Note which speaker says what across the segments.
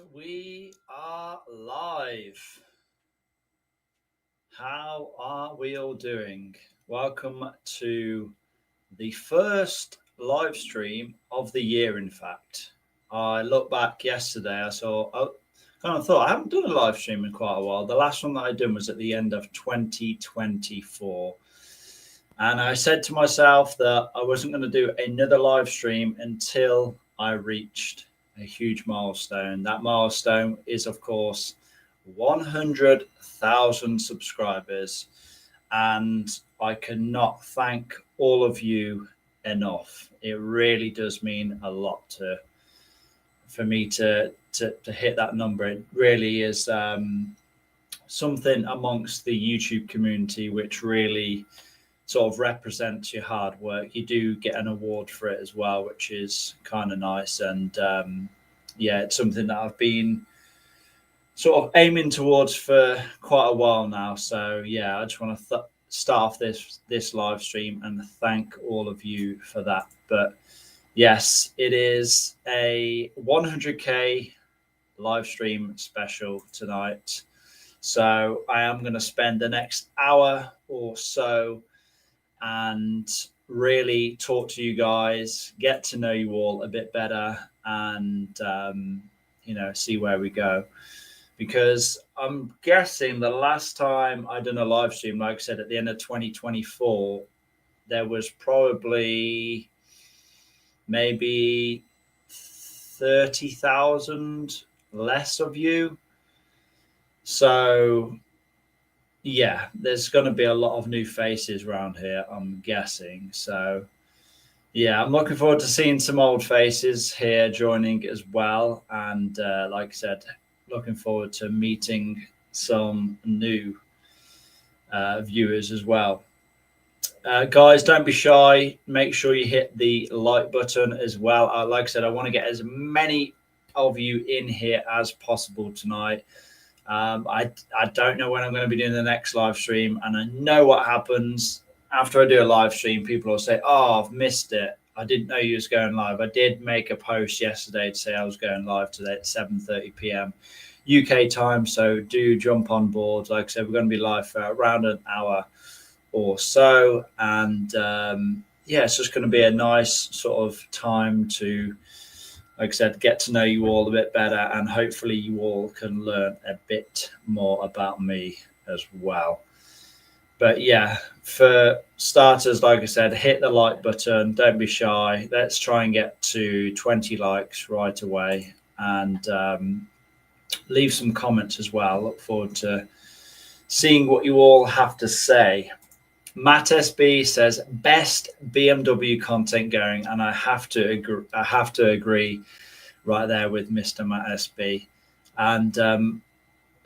Speaker 1: We are live. How are we all doing? Welcome to the first live stream of the year, in fact. I looked back yesterday, I kind of thought I haven't done a live stream in quite a while. The last one that I did was at the end of 2024. And I said to myself that I wasn't going to do another live stream until I reached a huge milestone. That milestone is, of course, 100,000 subscribers. And I cannot thank all of you enough. It really does mean a lot for me to hit that number. It really is something amongst the YouTube community which really sort of represents your hard work. You do get an award for it as well, which is kind of nice. And yeah, it's something that I've been sort of aiming towards for quite a while now. So yeah, I just want to start off this live stream and thank all of you for that. But yes, it is a 100k live stream special tonight. So I am going to spend the next hour or so and really talk to you guys, get to know you all a bit better, and see where we go. Because I'm guessing the last time I done a live stream, like I said, at the end of 2024, there was probably maybe 30,000 less of you. So yeah, there's going to be a lot of new faces around here, I'm guessing. So yeah, I'm looking forward to seeing some old faces here joining as well. And like I said, looking forward to meeting some new viewers as well. Guys, don't be shy. Make sure you hit the like button as well. Like I said, I want to get as many of you in here as possible tonight. I don't know when I'm going to be doing the next live stream, and I know what happens after I do a live stream. People will say, "Oh, I've missed it. I didn't know you was going live." I did make a post yesterday to say I was going live today at 7:30 p.m. UK time, so do jump on board. Like I said, we're going to be live for around an hour or so, and yeah, it's just going to be a nice sort of time to, like I said, get to know you all a bit better, and hopefully you all can learn a bit more about me as well. But yeah, for starters, like I said, hit the like button. Don't be shy. Let's try and get to 20 likes right away, and leave some comments as well. Look forward to seeing what you all have to say. Matt SB says best BMW content going, and I have to agree right there with Mr. Matt SB. And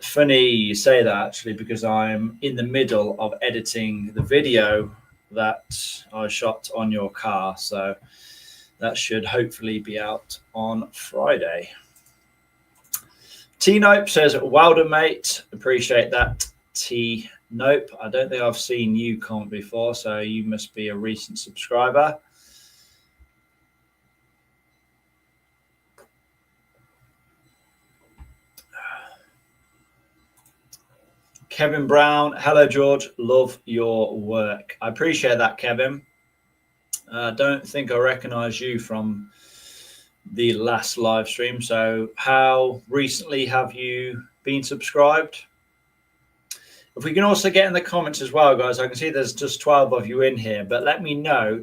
Speaker 1: funny you say that, actually, because I'm in the middle of editing the video that I shot on your car, so that should hopefully be out on Friday. T Nope says, well done, mate. Appreciate that, T Nope. I don't think I've seen you comment before, so you must be a recent subscriber. Kevin Brown, hello, George. Love your work. I appreciate that, Kevin. I don't think I recognize you from the last live stream. So how recently have you been subscribed? If we can also get in the comments as well, guys, I can see there's just 12 of you in here, but let me know,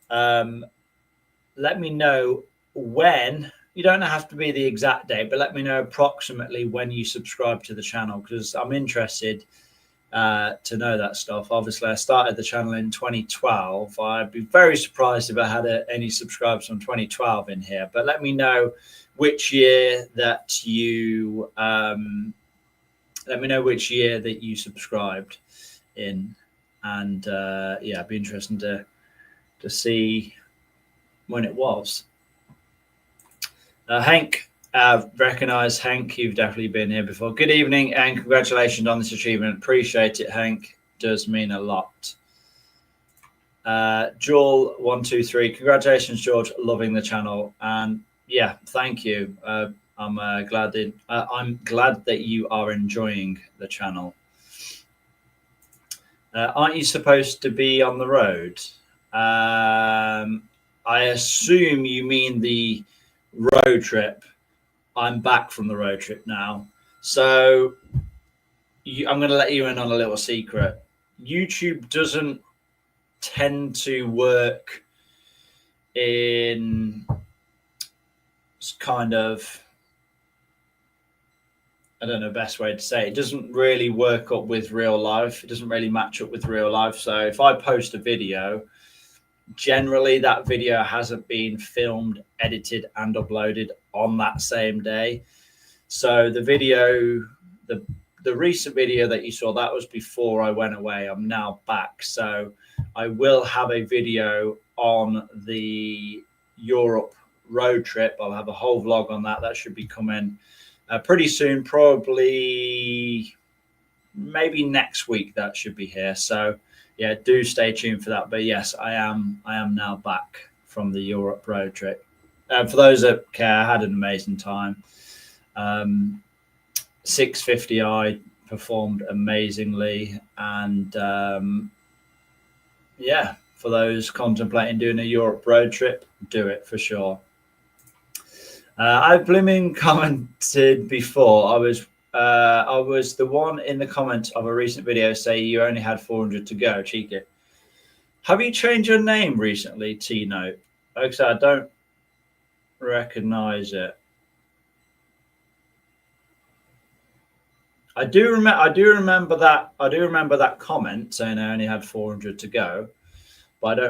Speaker 1: let me know when. You don't have to be the exact date, but let me know approximately when you subscribe to the channel, because I'm interested to know that stuff. Obviously, I started the channel in 2012. I'd be very surprised if I had any subscribers from 2012 in here, but let me know which year that you subscribed in, and yeah, it'd be interesting to see when it was. Hank, recognize Hank. You've definitely been here before. Good evening and congratulations on this achievement. Appreciate it, Hank. Does mean a lot. Joel123, congratulations, George. Loving the channel, and yeah, thank you. I'm glad that you are enjoying the channel. Aren't you supposed to be on the road? I assume you mean the road trip. I'm back from the road trip now. So I'm going to let you in on a little secret. YouTube doesn't tend to work in kind of, I don't know the best way to say it. It doesn't really work up with real life. It doesn't really match up with real life. So if I post a video, generally that video hasn't been filmed, edited, and uploaded on that same day. So the video, the recent video that you saw, that was before I went away. I'm now back. So I will have a video on the Europe road trip. I'll have a whole vlog on that. That should be coming pretty soon, probably maybe next week. That should be here. So yeah, do stay tuned for that. But yes, I am now back from the Europe road trip. For those that care, I had an amazing time. 650i performed amazingly, and yeah, for those contemplating doing a Europe road trip, do it for sure. I blooming commented before. I was the one in the comments of a recent video say you only had 400 to go. Cheeky. Have you changed your name recently, T-Note? Like I said, I don't recognize it. I do remember that comment saying I only had 400 to go, but I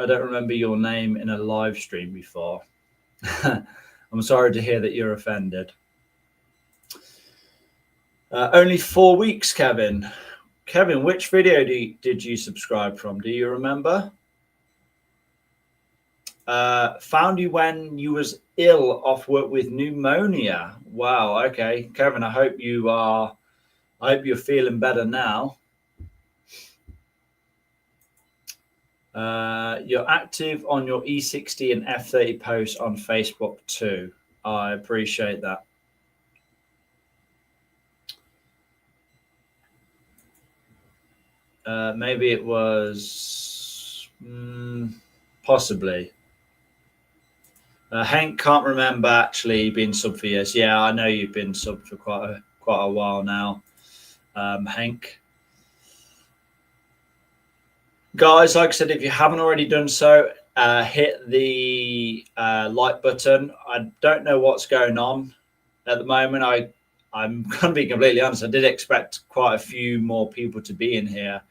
Speaker 1: don't remember your name in a live stream before. I'm sorry to hear that you're offended. Only 4 weeks, Kevin. Kevin, which video did you subscribe from? Do you remember? Found you when you was ill off work with pneumonia. Wow. Okay, Kevin. I hope you're feeling better now. You're active on your E60 and F30 posts on Facebook too. I appreciate that. Maybe it was possibly. Hank can't remember actually being sub for years. Yeah, I know you've been sub for quite a while now, Hank. Guys, like I said, if you haven't already done so, hit the like button. I don't know what's going on at the moment. I'm going to be completely honest. I did expect quite a few more people to be in here.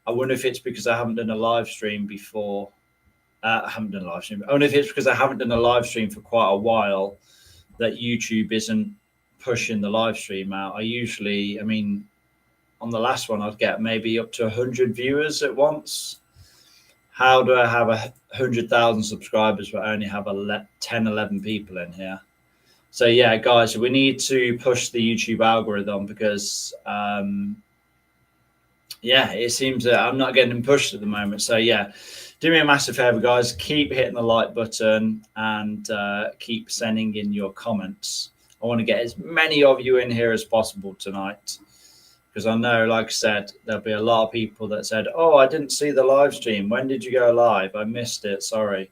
Speaker 1: I wonder if it's because I haven't done a live stream before. I haven't done a live stream. I wonder if it's because I haven't done a live stream for quite a while that YouTube isn't pushing the live stream out. I mean, on the last one, I'd get maybe up to 100 viewers at once. How do I have 100,000 subscribers but only have 10, 11 people in here? So yeah, guys, we need to push the YouTube algorithm because, yeah, it seems that I'm not getting pushed at the moment. So yeah, do me a massive favor, guys. Keep hitting the like button and keep sending in your comments. I want to get as many of you in here as possible tonight. Because I know, like I said, there'll be a lot of people that said, oh, I didn't see the live stream. When did you go live? I missed it. Sorry.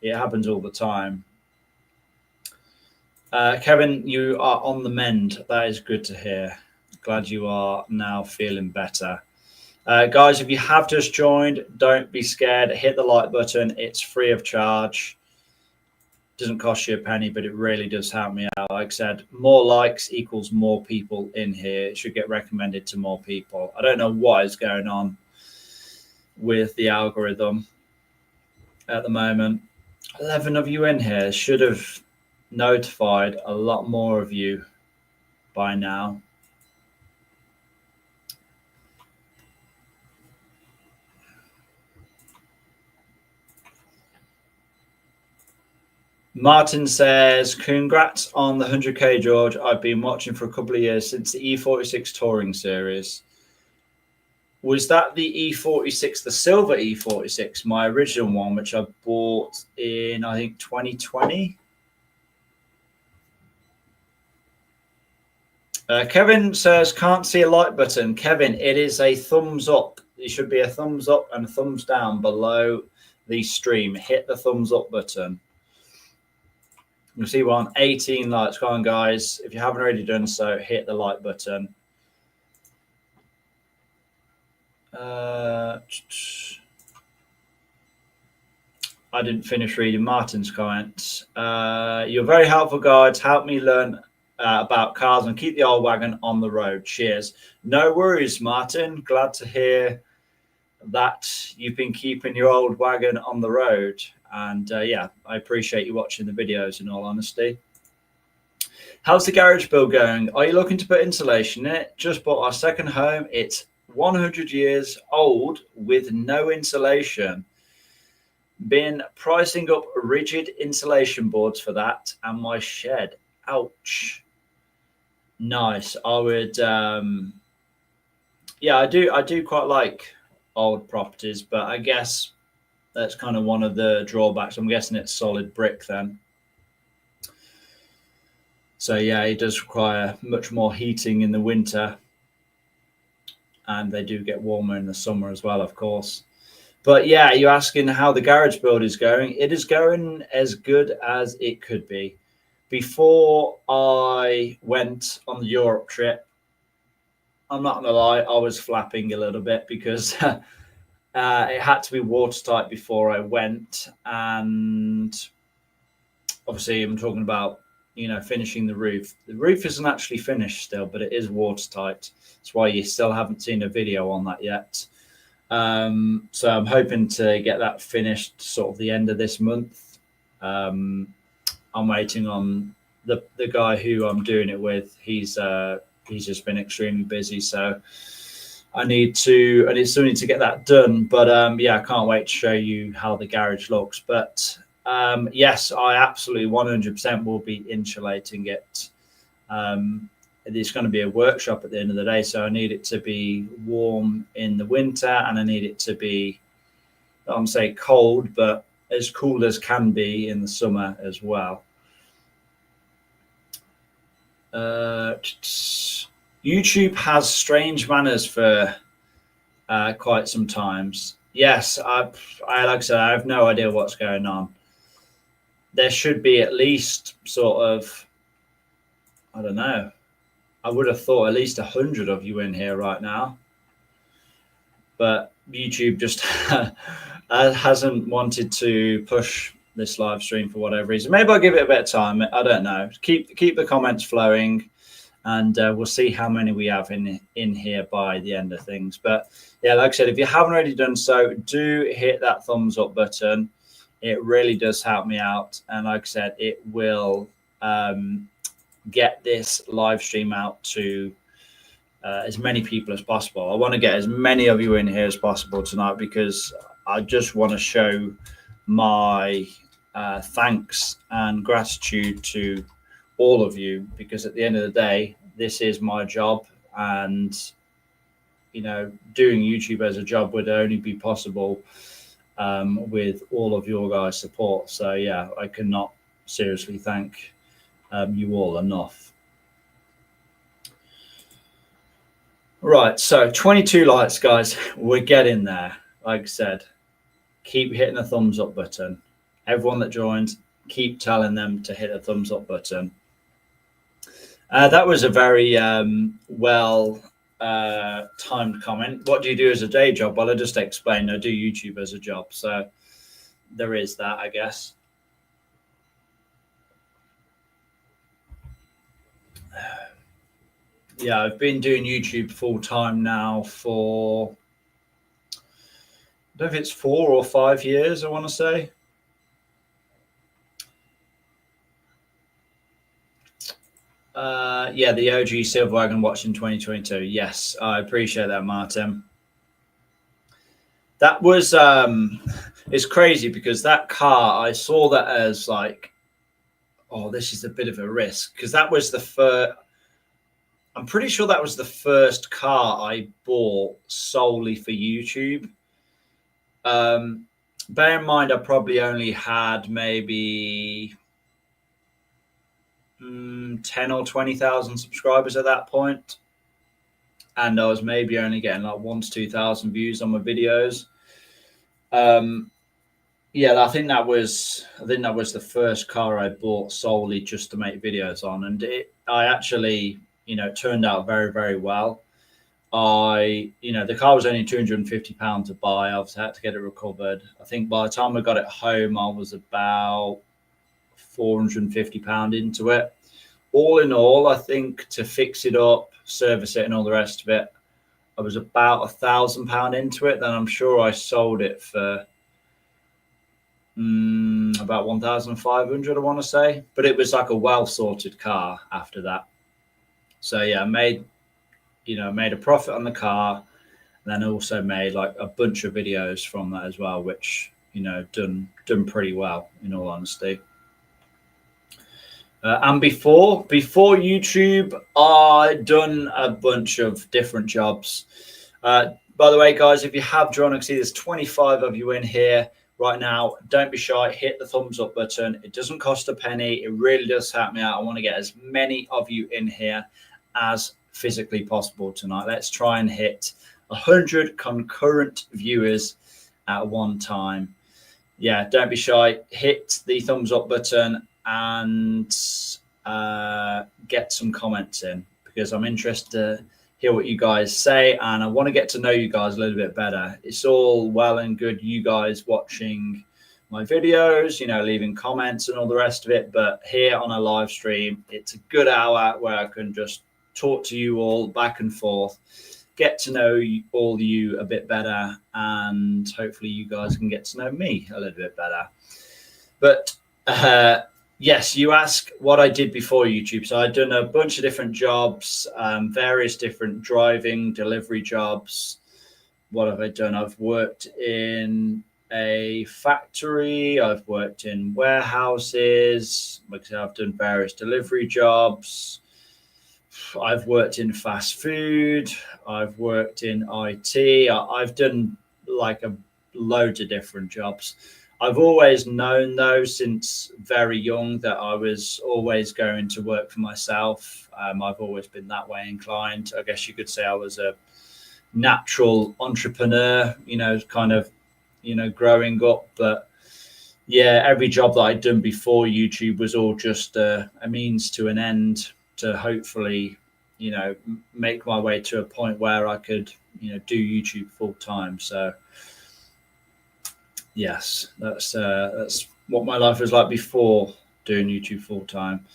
Speaker 1: It happens all the time. Kevin, you are on the mend. That is good to hear. Glad you are now feeling better. Guys, if you have just joined, don't be scared. Hit the like button. It's free of charge. Doesn't cost you a penny, but it really does help me out. Like I said, more likes equals more people in here. It should get recommended to more people. I don't know what is going on with the algorithm at the moment. 11 of you in here. Should have notified a lot more of you by now. Martin says, congrats on the 100K, George. I've been watching for a couple of years since the E46 touring series. Was that the E46, the silver E46, my original one, which I bought in, I think, 2020? Kevin says, can't see a like button. Kevin, it is a thumbs up. It should be a thumbs up and a thumbs down below the stream. Hit the thumbs up button. You see we're on 18 likes. Come on, guys. If you haven't already done so, hit the like button. I didn't finish reading Martin's comments. You're very helpful, guys. Help me learn about cars and keep the old wagon on the road. Cheers. No worries, Martin. Glad to hear that you've been keeping your old wagon on the road. And yeah, I appreciate you watching the videos, in all honesty. How's the garage build going? Are you looking to put insulation in it? Just bought our second home. It's 100 years old with no insulation. Been pricing up rigid insulation boards for that and my shed. Ouch. Nice. I would yeah, I do quite like old properties, but I guess that's kind of one of the drawbacks. I'm guessing it's solid brick then. So yeah, it does require much more heating in the winter, and they do get warmer in the summer as well, of course. But yeah, you're asking how the garage build is going. It is going as good as it could be. Before I went on the Europe trip, I'm not gonna lie, I was flapping a little bit because it had to be watertight before I went, and obviously I'm talking about, you know, finishing the roof. The roof isn't actually finished still, but it is watertight. That's why you still haven't seen a video on that yet. So I'm hoping to get that finished sort of the end of this month. I'm waiting on the guy who I'm doing it with. He's just been extremely busy, so I still need to get that done. But yeah, I can't wait to show you how the garage looks. But yes, I absolutely 100% will be insulating it. It's going to be a workshop at the end of the day, so I need it to be warm in the winter, and I need it to be, I'm saying cold, but as cool as can be in the summer as well. YouTube has strange manners for quite some times. Yes, I like I said, I have no idea what's going on. There should be at least sort of, I don't know, I would have thought at least 100 of you in here right now, but YouTube just hasn't wanted to push this live stream for whatever reason. Maybe I'll give it a bit of time. I don't know. Keep the comments flowing, and we'll see how many we have in here by the end of things. But yeah, like I said, if you haven't already done so, do hit that thumbs up button. It really does help me out, and like I said, it will get this live stream out to as many people as possible. I want to get as many of you in here as possible tonight, because I just want to show my thanks and gratitude to all of you, because at the end of the day, this is my job, and you know, doing YouTube as a job would only be possible with all of your guys' support. So yeah, I cannot seriously thank you all enough. Right, so 22 likes, guys. We're getting there. Like I said, keep hitting the thumbs up button. Everyone that joins, keep telling them to hit the thumbs up button. That was a very well timed comment. What do you do as a day job? Well, I just explained I do YouTube as a job, so there is that, I guess. Yeah, I've been doing YouTube full time now for, I don't know if it's 4 or 5 years, I want to say. Yeah, the OG Silver Wagon watched in 2022. Yes, I appreciate that, Martin. That was it's crazy, because that car, I saw that as like, oh, this is a bit of a risk, because that was the first, I'm pretty sure that was the first car I bought solely for YouTube. Bear in mind, I probably only had maybe 10 or 20,000 subscribers at that point, and I was maybe only getting like 1 to 2,000 views on my videos. Yeah, I think that was the first car I bought solely just to make videos on, and I actually, it turned out very, very well. The car was only £250 to buy. I obviously had to get it recovered. I think by the time I got it home, I was about £450 into it. All in all, I think to fix it up, service it, and all the rest of it, I was about £1,000 into it. Then I'm sure I sold it for about 1,500, I want to say. But it was like a well sorted car after that. So yeah, I made a profit on the car, and then also made like a bunch of videos from that as well, which done pretty well, in all honesty. And before YouTube, I'd done a bunch of different jobs. By the way, guys, if you have joined, I can see there's 25 of you in here right now. Don't be shy. Hit the thumbs up button. It doesn't cost a penny. It really does help me out. I want to get as many of you in here as physically possible tonight. Let's try and hit 100 concurrent viewers at one time. Yeah, don't be shy. Hit the thumbs up button and get some comments in, because I'm interested to hear what you guys say, and I want to get to know you guys a little bit better. It's all well and good you guys watching my videos, leaving comments and all the rest of it, but here on a live stream, it's a good hour where I can just talk to you all back and forth, get to know all you a bit better, and hopefully you guys can get to know me a little bit better. But yes, you ask what I did before YouTube. So I'd done a bunch of different jobs, various different driving, delivery jobs. What have I done? I've worked in a factory. I've worked in warehouses. Like I said, I've done various delivery jobs. I've worked in fast food. I've worked in IT. I've done like a load of different jobs. I've always known, though, since very young, that I was always going to work for myself. I've always been that way inclined. I guess you could say I was a natural entrepreneur, growing up. But yeah, every job that I'd done before YouTube was all just a means to an end to hopefully, make my way to a point where I could, do YouTube full time. So yes, that's what my life was like before doing YouTube full time.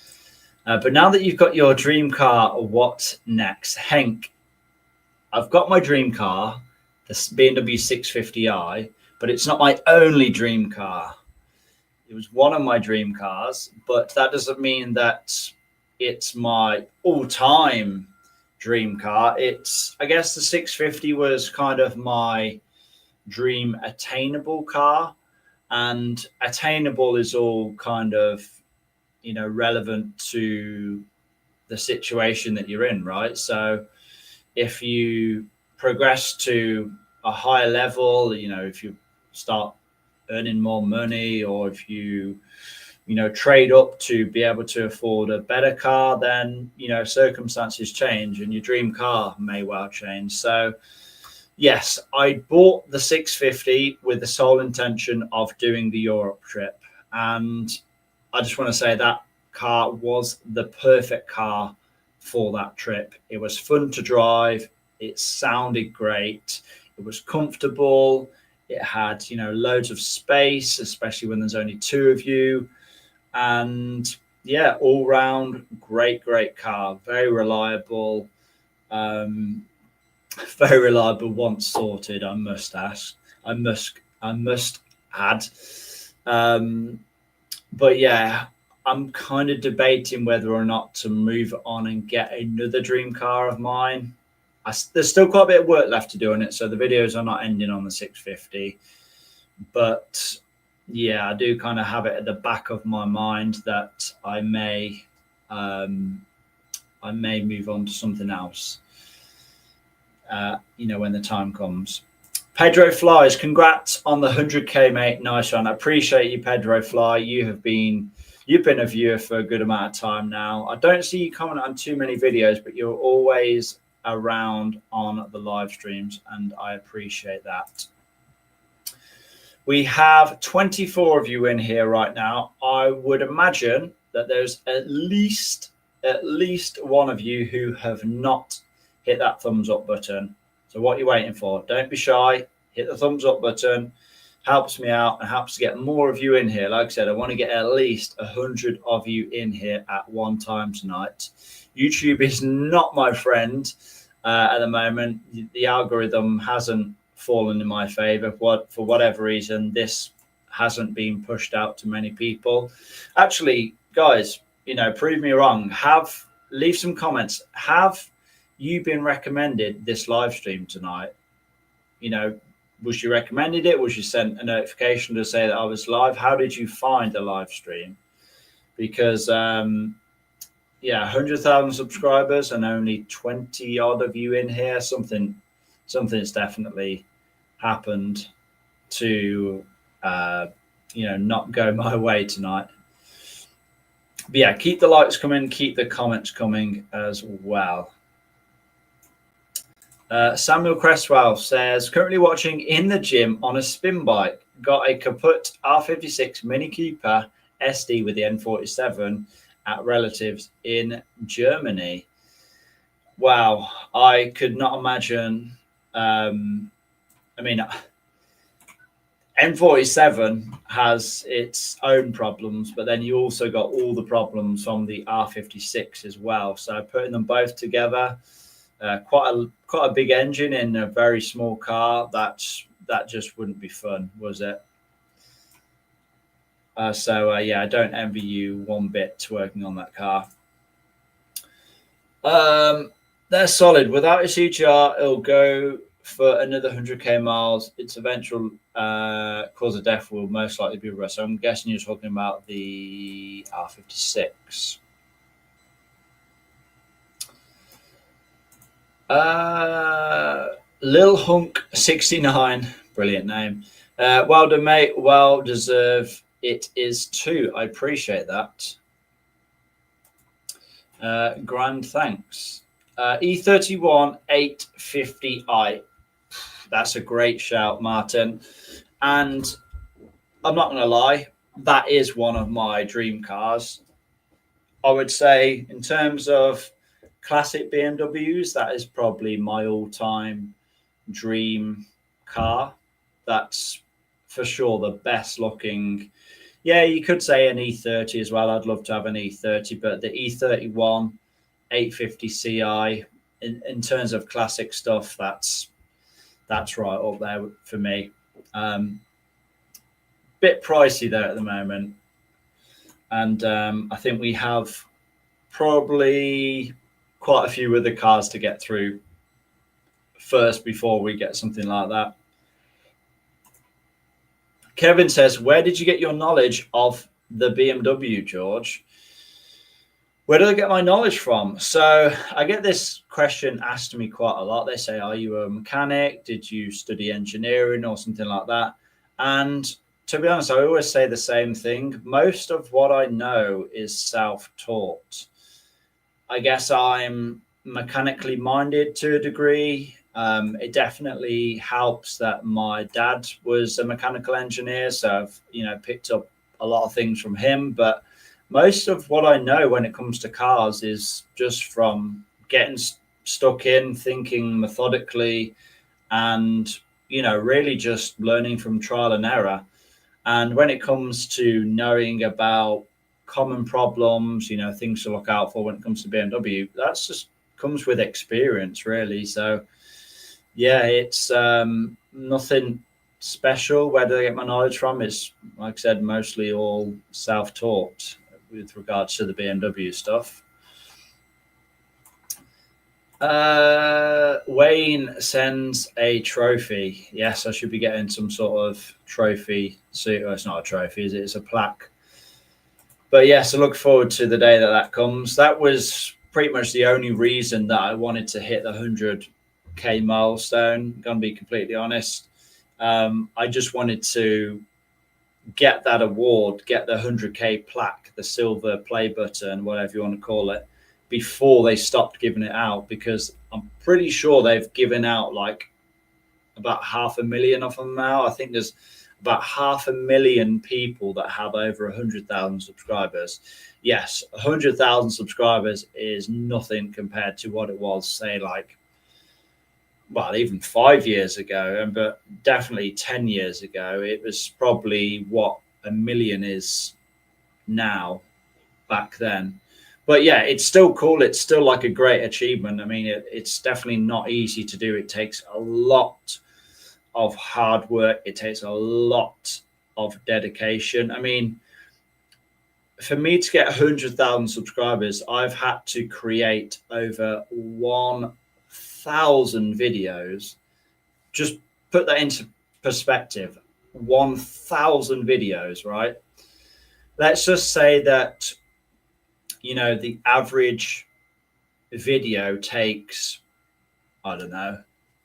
Speaker 1: But now that you've got your dream car, what next? Henk, I've got my dream car, the B&W 650i, but it's not my only dream car. It was one of my dream cars, but that doesn't mean that it's my all-time dream car. I guess the 650 was kind of my dream attainable car, and attainable is all kind of relevant to the situation that you're in, right? So if you progress to a higher level, if you start earning more money, or if you trade up to be able to afford a better car, then circumstances change and your dream car may well change. So yes, I bought the 650 with the sole intention of doing the Europe trip. And I just want to say that car was the perfect car for that trip. It was fun to drive. It sounded great. It was comfortable. It had, loads of space, especially when there's only two of you. And yeah, all round, great car. Very reliable. Very reliable once sorted, I must add. But yeah, I'm kind of debating whether or not to move on and get another dream car of mine. There's still quite a bit of work left to do on it, so the videos are not ending on the 650. But yeah, I do kind of have it at the back of my mind that I may move on to something else. When the time comes. Pedro Flies, congrats on the 100K, mate. Nice one. I appreciate you, Pedro Fly. You've been a viewer for a good amount of time now. I don't see you comment on too many videos, but you're always around on the live streams, and I appreciate that. We have 24 of you in here right now. I would imagine that there's at least one of you who have not hit that thumbs up button. So what are you waiting for? Don't be shy. Hit the thumbs up button. Helps me out and helps to get more of you in here. Like I said, I want to get at least 100 of you in here at one time tonight. YouTube is not my friend at the moment. The algorithm hasn't fallen in my favor. For whatever reason, this hasn't been pushed out to many people. Actually, guys, prove me wrong. Leave some comments. Have you been recommended this live stream tonight? Was you recommended it? Was you sent a notification to say that I was live? How did you find the live stream? Because 100,000 subscribers and only 20 odd of you in here. Something's definitely happened to not go my way tonight. But yeah, keep the likes coming, keep the comments coming as well. Samuel Cresswell says, currently watching in the gym on a spin bike. Got a kaput R56 Mini Cooper SD with the N47 at relatives in Germany. Wow, I could not imagine. N47 has its own problems, but then you also got all the problems from the R56 as well. So putting them both together, quite a big engine in a very small car. That just wouldn't be fun, was it? I don't envy you one bit working on that car. They're solid. Without a CGR, it'll go for another 100K miles. Its eventual cause of death will most likely be rust. So I'm guessing you're talking about the R56. Lil Hunk 69, brilliant name. Well done, mate. Well deserved. It is too. I appreciate that. Grand thanks. E31 850i. That's a great shout, Martin. And I'm not going to lie, that is one of my dream cars. I would say in terms of classic BMWs, that is probably my all-time dream car. That's for sure the best looking. Yeah, you could say an E30 as well. I'd love to have an E30, but the E31 850 Ci in terms of classic stuff, that's right up there for me. Bit pricey there at the moment, and I think we have probably quite a few other cars to get through first before we get something like that. Kevin says, where did you get your knowledge of the BMW, George? Where did I get my knowledge from? So I get this question asked to me quite a lot. They say, are you a mechanic? Did you study engineering or something like that? And to be honest, I always say the same thing. Most of what I know is self-taught. I guess I'm mechanically minded to a degree. It definitely helps that my dad was a mechanical engineer, so I've picked up a lot of things from him. But most of what I know when it comes to cars is just from getting stuck in, thinking methodically, and really just learning from trial and error. And when it comes to knowing about common problems, things to look out for when it comes to BMW, that's just comes with experience, really. So yeah, it's nothing special. Where do I get my knowledge from? It's, like I said, mostly all self-taught with regards to the BMW stuff. Wayne sends a trophy. Yes, I should be getting some sort of trophy. So it's not a trophy, is it? It's a plaque. But yes, I look forward to the day that comes. That was pretty much the only reason that I wanted to hit the 100K milestone. I'm gonna be completely honest. I just wanted to get that award, get the 100K plaque, the silver play button, whatever you want to call it, before they stopped giving it out, because I'm pretty sure they've given out like about 500,000 of them now. I think there's about 500,000 people that have over 100,000 subscribers. Yes, 100,000 subscribers is nothing compared to what it was, say, like, well, even 5 years ago, but definitely 10 years ago. It was probably what 1 million is now back then. But yeah, it's still cool. It's still like a great achievement. I mean, it's definitely not easy to do. It takes a lot of hard work. It takes a lot of dedication. I mean, for me to get 100,000 subscribers, I've had to create over 1,000 videos. Just put that into perspective. 1,000 videos, right? Let's just say that, the average video takes, I don't know,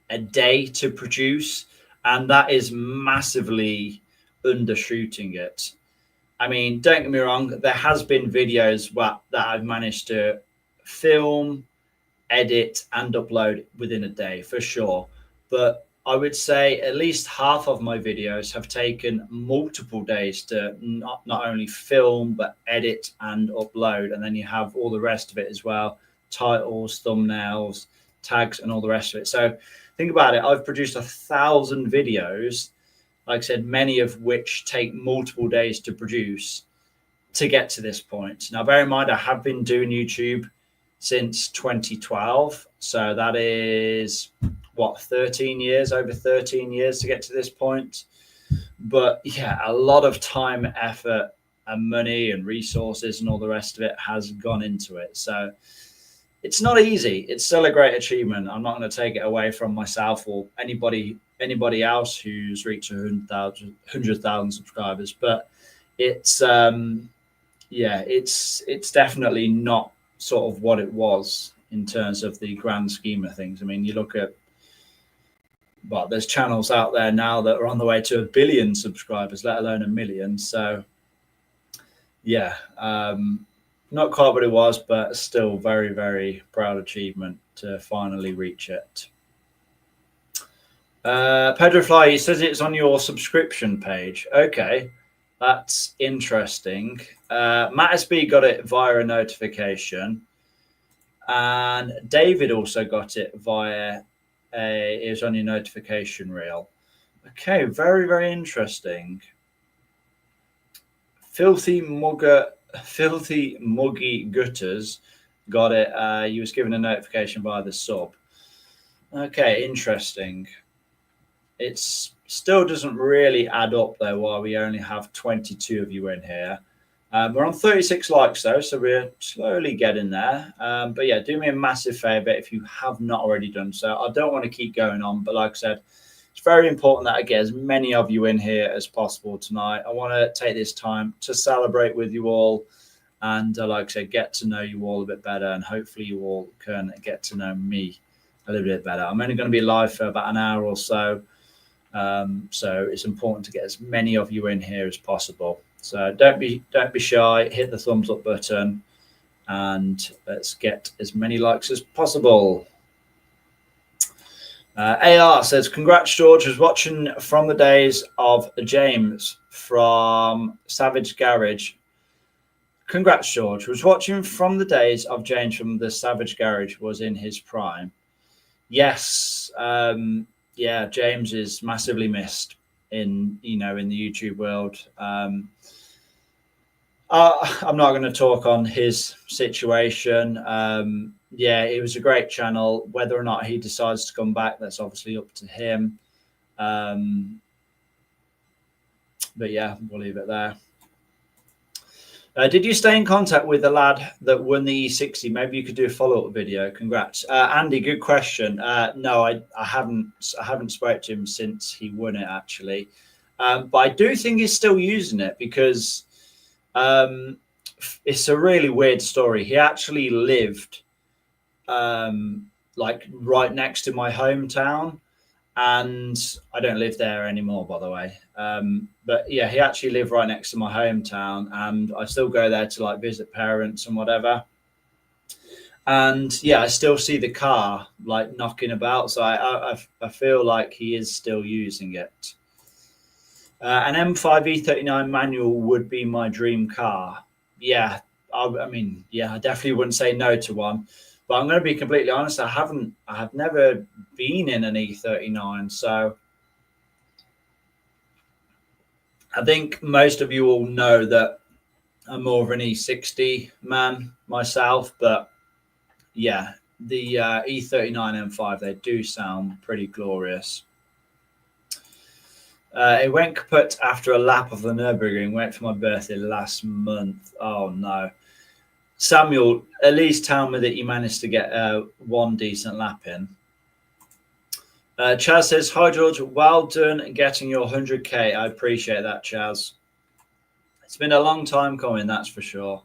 Speaker 1: a day to produce, and that is massively undershooting it. I mean, don't get me wrong, there has been videos that I've managed to film, edit, and upload within a day for sure. But I would say at least half of my videos have taken multiple days to not only film, but edit and upload. And then you have all the rest of it as well, titles, thumbnails, tags, and all the rest of it. So think about it. I've produced 1,000 videos, like I said, many of which take multiple days to produce to get to this point. Now, bear in mind, I have been doing YouTube since 2012. So that is what, 13 years, over 13 years to get to this point. But yeah, a lot of time, effort, and money and resources and all the rest of it has gone into it. So it's not easy. It's still a great achievement. I'm not going to take it away from myself or anybody else who's reached 100,000 subscribers. But it's it's definitely not sort of what it was in terms of the grand scheme of things. I mean, you look at, well, there's channels out there now that are on the way to 1 billion subscribers, let alone 1 million. So yeah, not quite what it was, but still very, very proud achievement to finally reach it. Pedro Fly, he says it's on your subscription page. Okay, that's interesting. Matt SB got it via a notification, and David also got it via it was on your notification reel. Okay, very, very interesting. Filthy Muggy Gutters got it. He was given a notification via the sub. Okay, interesting. It still doesn't really add up though, while we only have 22 of you in here. We're on 36 likes though, so we're slowly getting there. But yeah, do me a massive favor if you have not already done so. I don't want to keep going on, but like I said, it's very important that I get as many of you in here as possible tonight. I want to take this time to celebrate with you all and, like I said, get to know you all a bit better, and hopefully you all can get to know me a little bit better. I'm only going to be live for about an hour or so. So it's important to get as many of you in here as possible. So don't be shy, hit the thumbs up button, and let's get as many likes as possible. AR says, congrats, George. Was watching from the days of James from Savage Garage. Congrats, George. Was watching from the days of James from the Savage Garage was in his prime. Yes. Yeah, James is massively missed in the YouTube world. I'm not going to talk on his situation. Yeah, it was a great channel. Whether or not he decides to come back, that's obviously up to him. But yeah, we'll leave it there. Did you stay in contact with the lad that won the E60? Maybe you could do a follow-up video. Congrats, Andy. Good question. No, I haven't spoke to him since he won it, actually. But I do think he's still using it, because it's a really weird story. He actually lived like right next to my hometown, and I don't live there anymore, by the way. But yeah, he actually lived right next to my hometown, and I still go there to like visit parents and whatever. And yeah, I still see the car like knocking about, so I feel like he is still using it. An M5 E39 manual would be my dream car. Yeah, I mean, yeah, I definitely wouldn't say no to one. But I'm going to be completely honest. I have never been in an E39, so I think most of you all know that I'm more of an E60 man myself. But yeah, the E39 M5, they do sound pretty glorious. It went kaput after a lap of the Nürburgring. Went for my birthday last month. Oh no. Samuel, at least tell me that you managed to get one decent lap in. Chaz says, hi, George. Well done getting your 100K. I appreciate that, Chaz. It's been a long time coming, that's for sure.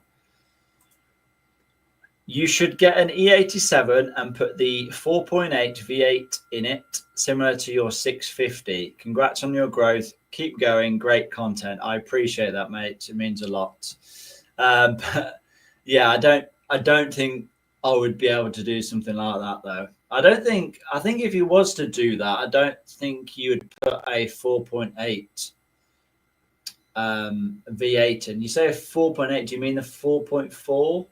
Speaker 1: You should get an E87 and put the 4.8 V8 in it, similar to your 650. Congrats on your growth. Keep going. Great content. I appreciate that, mate. It means a lot. But yeah, I don't think I would be able to do something like that, though. I think if you was to do that, I don't think you would put a 4.8 V8 in. You say a 4.8, do you mean the 4.4?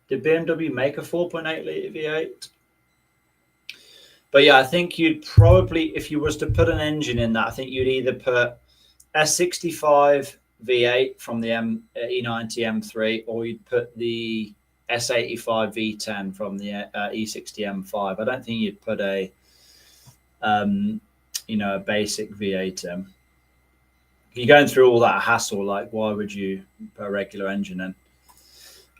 Speaker 1: Did BMW make a 4.8 litre V8? But yeah, I think you'd probably, if you was to put an engine in that, I think you'd either put S65 V8 from the E90 M3, or you'd put the S85 V10 from the E60 M5. I don't think you'd put a, a basic V8 in. If you're going through all that hassle, like why would you put a regular engine in?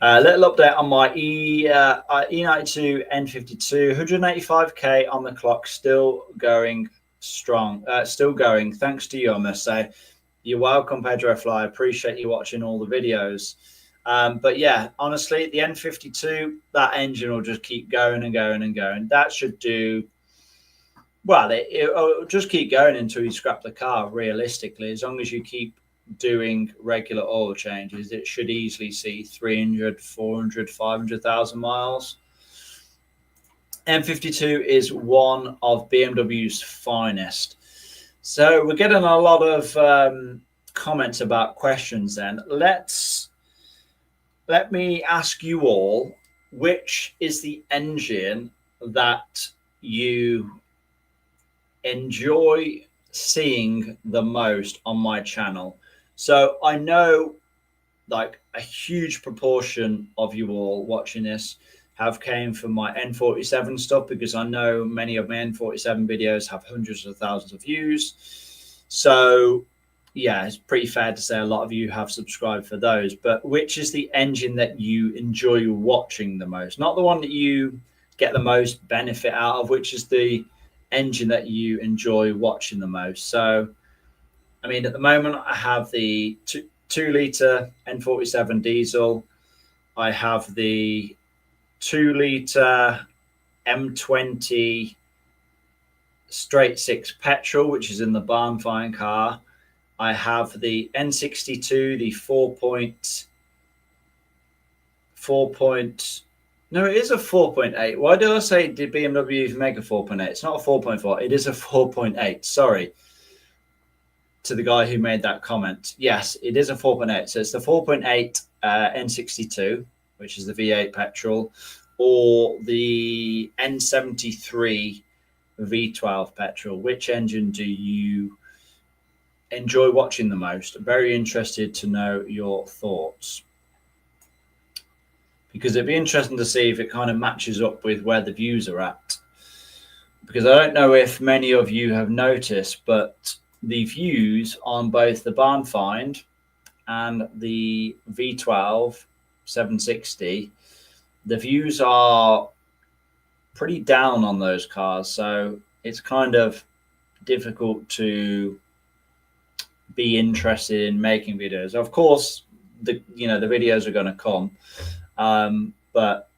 Speaker 1: Little update on my E92 N52, 185K on the clock, still going strong, still going. Thanks to you, I must say. You're welcome, Pedro Fly. Appreciate you watching all the videos. But yeah, honestly, the N52, that engine will just keep going and going and going. That should do, well, it'll just keep going until you scrap the car, realistically. As long as you keep doing regular oil changes, it should easily see 300, 400, 500,000 miles. M52 is one of BMW's finest. So we're getting a lot of comments about questions then. Let me ask you all, which is the engine that you enjoy seeing the most on my channel? So I know like a huge proportion of you all watching this have came from my N47 stuff, because I know many of my N47 videos have hundreds of thousands of views. So yeah, it's pretty fair to say a lot of you have subscribed for those. But which is the engine that you enjoy watching the most? Not the one that you get the most benefit out of, which is the engine that you enjoy watching the most. So I mean, at the moment, I have the 2-litre N47 diesel. I have the 2-litre M20 straight six petrol, which is in the barn find car. I have the N62, the 4.4. No, it is a 4.8. Why do I say did BMW even make a 4.8? It's not a 4.4. It is a 4.8. Sorry to the guy who made that comment. Yes, it is a 4.8. So it's the 4.8 N62, which is the V8 petrol, or the N73 V12 petrol. Which engine do you enjoy watching the most? I'm very interested to know your thoughts, because it'd be interesting to see if it kind of matches up with where the views are at. Because I don't know if many of you have noticed, but the views on both the barn find and the V12 760, the views are pretty down on those cars. So it's kind of difficult to be interested in making videos. Of course, the videos are going to come, but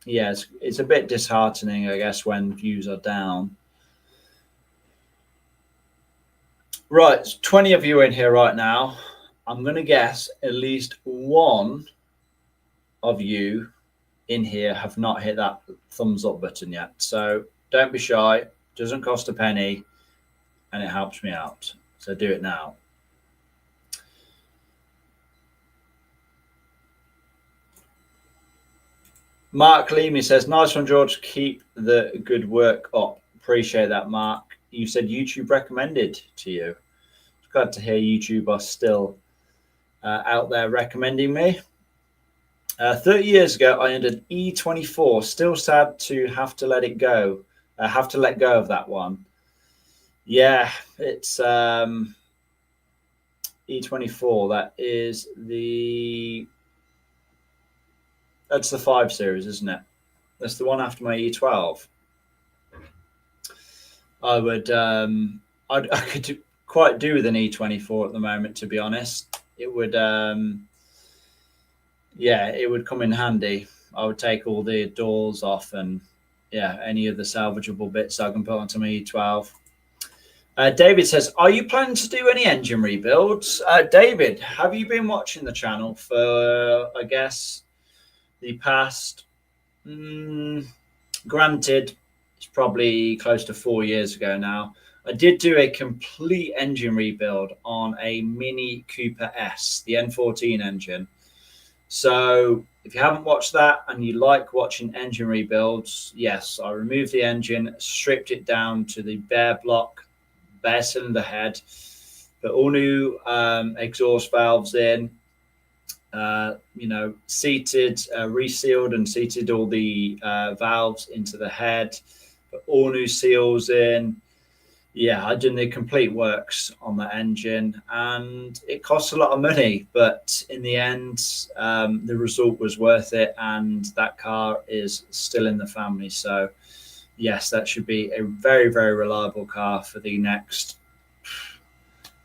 Speaker 1: yeah, it's a bit disheartening, I guess, when views are down. Right, 20 of you in here right now. I'm going to guess at least one of you in here have not hit that thumbs up button yet. So don't be shy. It doesn't cost a penny and it helps me out. So do it now. Mark Leamy says, nice one, George. Keep the good work up. Appreciate that, Mark. You said YouTube recommended to you. It's glad to hear YouTube are still out there recommending me. 30 years ago, I owned an E24. Still sad to have to let it go. Have to let go of that one. Yeah, it's E24. That's the 5 Series, isn't it? That's the one after my E12. I could quite do with an E24 at the moment, to be honest. It would, yeah, it would come in handy. I would take all the doors off and, yeah, any of the salvageable bits I can put onto my E12. David says, are you planning to do any engine rebuilds? David, have you been watching the channel for, I guess, the past, granted, it's probably close to 4 years ago now. I did do a complete engine rebuild on a Mini Cooper S, the N14 engine. So if you haven't watched that and you like watching engine rebuilds, yes, I removed the engine, stripped it down to the bare block, bare cylinder head, put all new exhaust valves in, seated, resealed and seated all the valves into the head, put all new seals in. Yeah, I did the complete works on that engine and it costs a lot of money, but in the end, the result was worth it and that car is still in the family. So yes, that should be a very, very reliable car for the next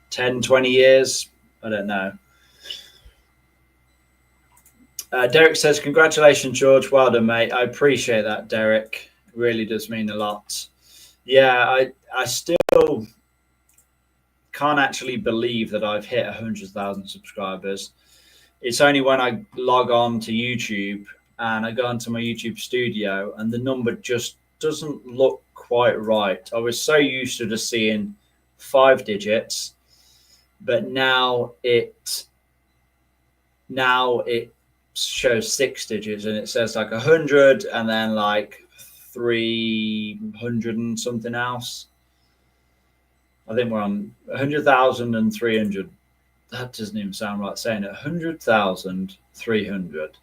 Speaker 1: 10, 20 years. I don't know. Derek says, congratulations, George. Well done, mate. I appreciate that, Derek. It really does mean a lot. Yeah, I still can't actually believe that I've hit 100,000 subscribers. It's only when I log on to YouTube and I go into my YouTube studio and the number just doesn't look quite right. I was so used to just seeing 5 digits, but now it shows 6 digits and it says like 100 and then like 300 and something else. I think we're on 100,000 and 300. That doesn't even sound right saying it. 100,300.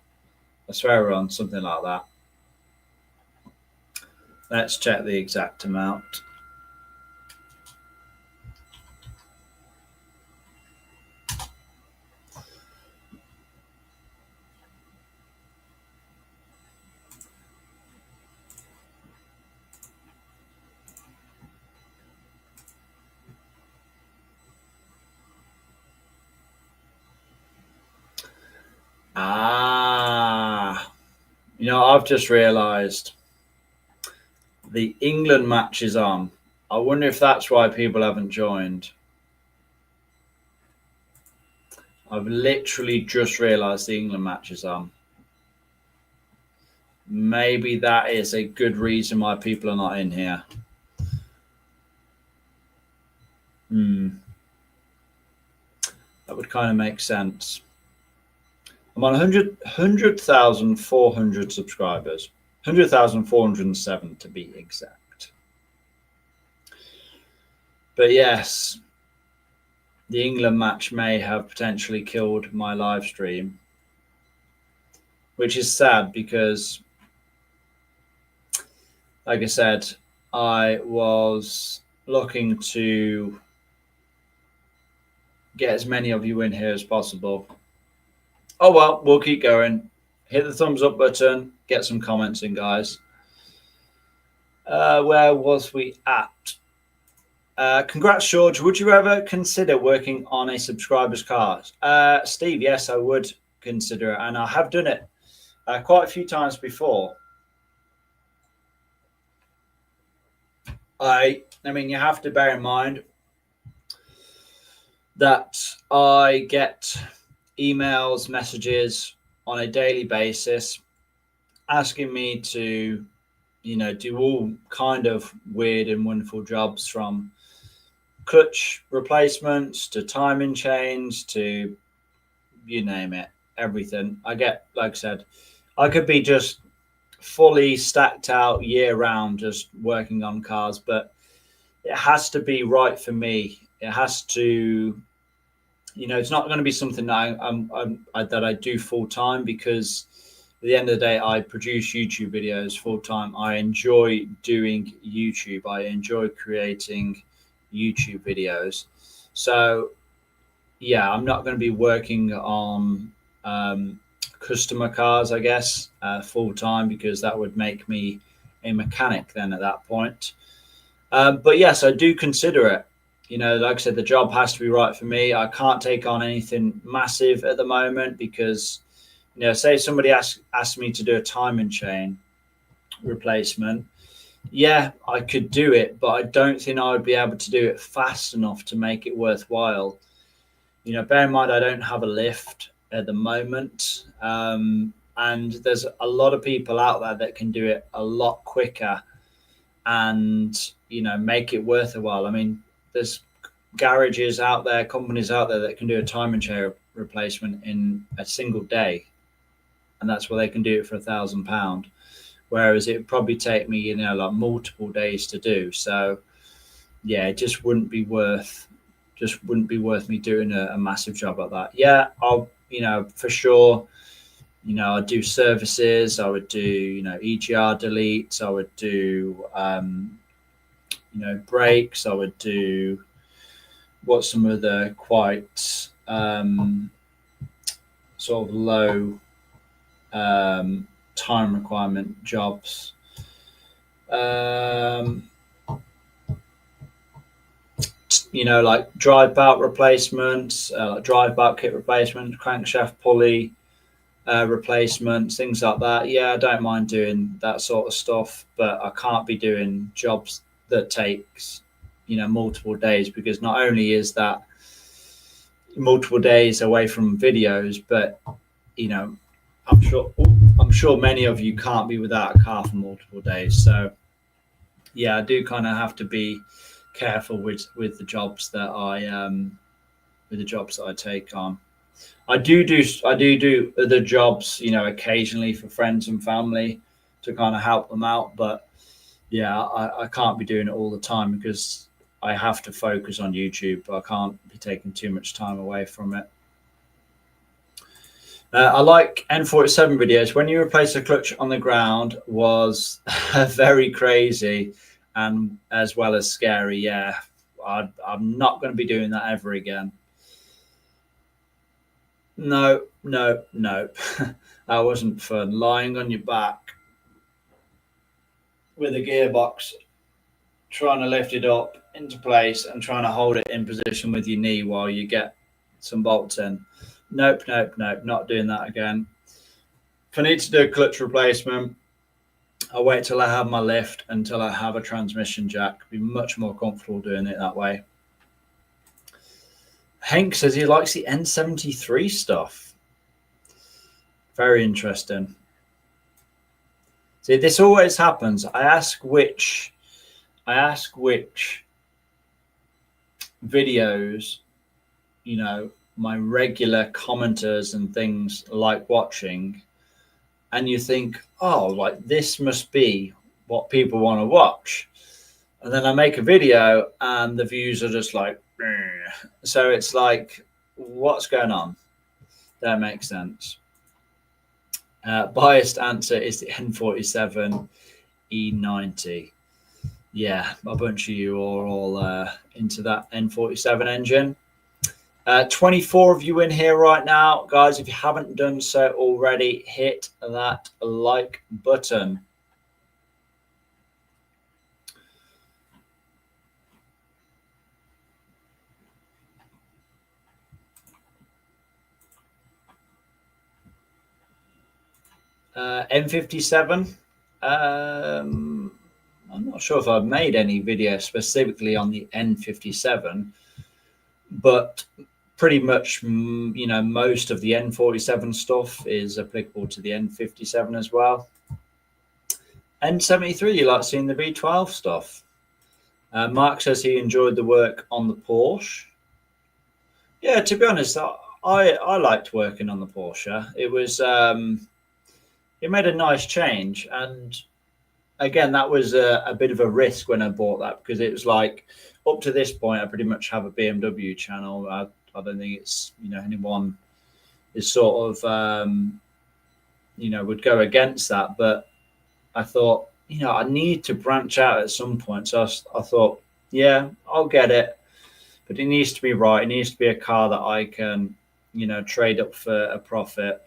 Speaker 1: I swear we're on something like that. Let's check the exact amount. I've just realized the England match is on. I wonder if that's why people haven't joined. I've literally just realized the England match is on. Maybe that is a good reason why people are not in here. That would kind of make sense. I'm on 100,400 subscribers. 100,407 to be exact. But yes, the England match may have potentially killed my live stream, which is sad because, like I said, I was looking to get as many of you in here as possible. Oh, well, we'll keep going. Hit the thumbs up button. Get some comments in, guys. Where was we at? Congrats, George. Would you ever consider working on a subscriber's car? Steve, yes, I would consider it. And I have done it quite a few times before. I mean, you have to bear in mind that I get emails, messages on a daily basis asking me to, do all kind of weird and wonderful jobs, from clutch replacements to timing chains to you name it, everything. I get, like I said, I could be just fully stacked out year round just working on cars, but it has to be right for me. It has to, it's not going to be something that that I do full time, because at the end of the day, I produce YouTube videos full time. I enjoy doing YouTube. I enjoy creating YouTube videos. So yeah, I'm not going to be working on customer cars, I guess, full time, because that would make me a mechanic then at that point. But yes, I do consider it. Like I said, the job has to be right for me. I can't take on anything massive at the moment because, say somebody asked me to do a timing chain replacement. Yeah, I could do it, but I don't think I would be able to do it fast enough to make it worthwhile. Bear in mind, I don't have a lift at the moment. And there's a lot of people out there that can do it a lot quicker and, make it worth a while. I mean, there's garages out there, companies out there that can do a timing chain replacement in a single day. And that's where they can do it for £1,000. Whereas it would probably take me, like multiple days to do. So yeah, it just wouldn't be worth me doing a massive job like that. Yeah, I'll, for sure, I'd do services. I would do, EGR deletes. I would do, brakes. I would do what's some of the quite sort of low time requirement jobs. Like drive belt replacements, drive belt kit replacements, crankshaft pulley replacements, things like that. Yeah, I don't mind doing that sort of stuff, but I can't be doing jobs that takes, multiple days, because not only is that multiple days away from videos, but I'm sure many of you can't be without a car for multiple days. So yeah, I do kind of have to be careful with the jobs that I take on. I do other jobs, occasionally for friends and family to kind of help them out, but yeah, I can't be doing it all the time because I have to focus on YouTube. I can't be taking too much time away from it. I like N47 videos. When you replace a clutch on the ground was very crazy and as well as scary. Yeah, I'm not going to be doing that ever again. No. That wasn't fun. Lying on your back with a gearbox, trying to lift it up into place and trying to hold it in position with your knee while you get some bolts in. Nope, not doing that again. If I need to do a clutch replacement, I'll wait till I have my lift until I have a transmission jack. Be much more comfortable doing it that way. Hank says he likes the N73 stuff. Very interesting. See, this always happens. I ask which videos, my regular commenters and things like watching, and you think, oh, like this must be what people want to watch. And then I make a video and the views are just like, so it's like, what's going on? That makes sense. Biased answer is the N47 E90. Yeah, a bunch of you are all into that N47 engine. 24 of you in here right now. Guys, if you haven't done so already, hit that like button. N57. I'm I'm not sure if I've made any video specifically on the N57, but pretty much, you know, most of the N47 stuff is applicable to the N57 as well. N73, you like seeing the V12 stuff. Mark says he enjoyed the work on the Porsche. Yeah, to be honest, I liked working on the Porsche. It was it made a nice change, and again, that was a bit of a risk when I bought that, because it was like, up to this point, I pretty much have a BMW channel. I don't think it's, you know, anyone is sort of you know, would go against that, but I thought, you know, I need to branch out at some point. So I thought, yeah, I'll get it, but it needs to be right. It needs to be a car that I can, you know, trade up for a profit.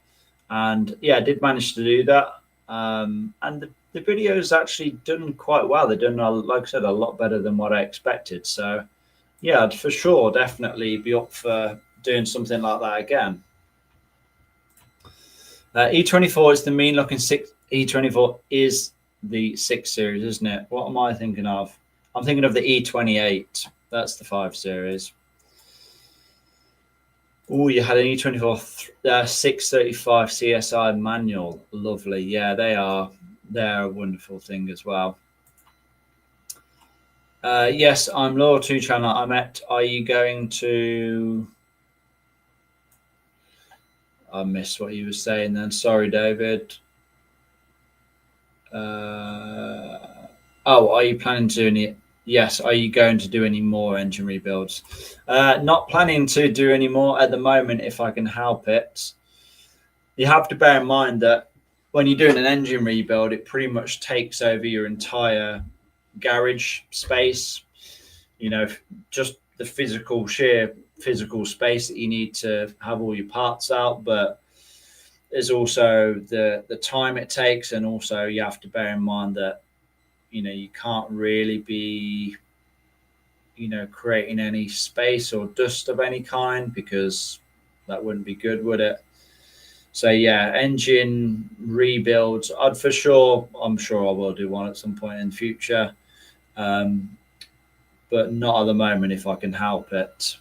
Speaker 1: And yeah, I did manage to do that. And the video's actually done quite well. They've done, like I said, a lot better than what I expected. So yeah, I'd for sure definitely be up for doing something like that again. E24 is the mean looking six. E24 is the 6 Series, isn't it? What am I thinking of? I'm thinking of the E28. That's the 5 Series. Oh, you had an E24 635 CSI manual. Lovely. Yeah, they're a wonderful thing as well. Yes, I'm loyal to channel. I'm at. Are you going to? I missed what you were saying then. Sorry, David. Oh, are you planning to do any? Yes. Are you going to do any more engine rebuilds? Not planning to do any more at the moment, if I can help it. You have to bear in mind that when you're doing an engine rebuild, it pretty much takes over your entire garage space. You know, just the sheer physical space that you need to have all your parts out, but there's also the time it takes, and also you have to bear in mind that, you know, you can't really be, you know, creating any space or dust of any kind, because that wouldn't be good, would it? So yeah, engine rebuilds, I'm sure I will do one at some point in the future, but not at the moment if I can help it.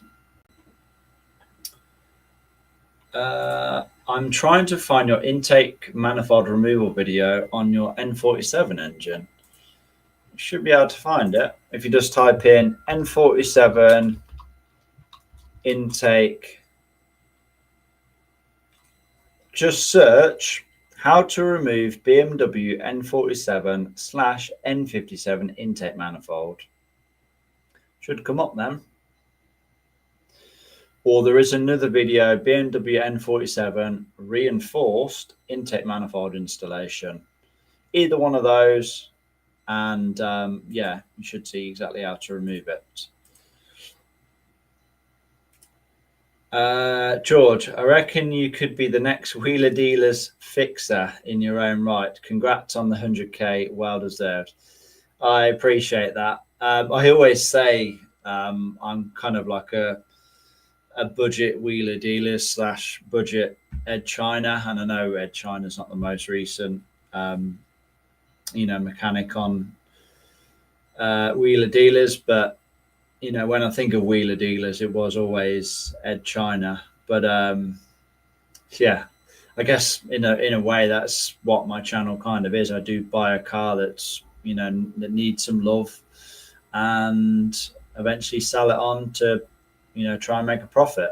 Speaker 1: I'm trying to find your intake manifold removal video on your N47 engine. You should be able to find it if you just type in N47 intake. Just search how to remove BMW N47/N57 intake manifold. Should come up then. Or there is another video, BMW N47 reinforced intake manifold installation. Either one of those, and yeah, you should see exactly how to remove it. George, I reckon you could be the next Wheeler Dealers fixer in your own right. Congrats on the 100K, well deserved. I appreciate that. I always say I'm kind of like a budget Wheeler Dealers / budget Ed China, and I know Ed China's not the most recent, you know, mechanic on Wheeler Dealers, but you know, when I think of Wheeler Dealers, it was always Ed China. But yeah, I guess in a way that's what my channel kind of is. I do buy a car that's, you know, that needs some love, and eventually sell it on to, you know, try and make a profit.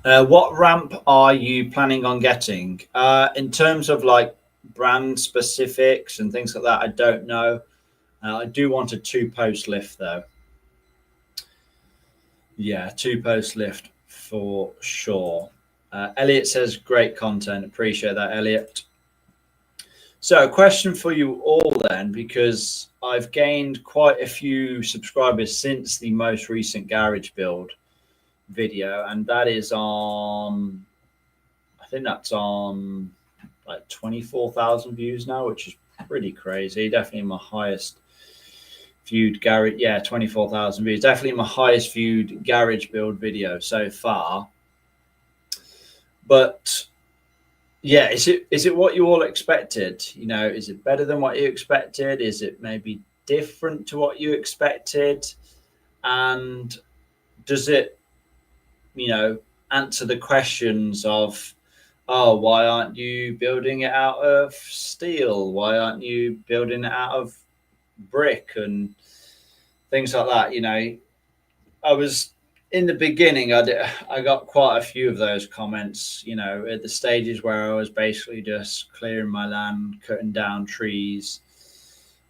Speaker 1: What ramp are you planning on getting? In terms of like brand specifics and things like that, I don't know. I do want a 2-post lift though. Yeah, 2-post lift for sure. Elliot says great content. Appreciate that, Elliot. So, a question for you all then, because I've gained quite a few subscribers since the most recent garage build video, and that is on, I think that's on like 24,000 views now, which is pretty crazy. Definitely my highest viewed garage. Yeah, 24,000 views. Definitely my highest viewed garage build video so far. But yeah, is it what you all expected? You know, is it better than what you expected? Is it maybe different to what you expected? And does it, you know, answer the questions of, oh, why aren't you building it out of steel? Why aren't you building it out of brick and things like that? You know, I was in the beginning. I got quite a few of those comments. You know, at the stages where I was basically just clearing my land, cutting down trees,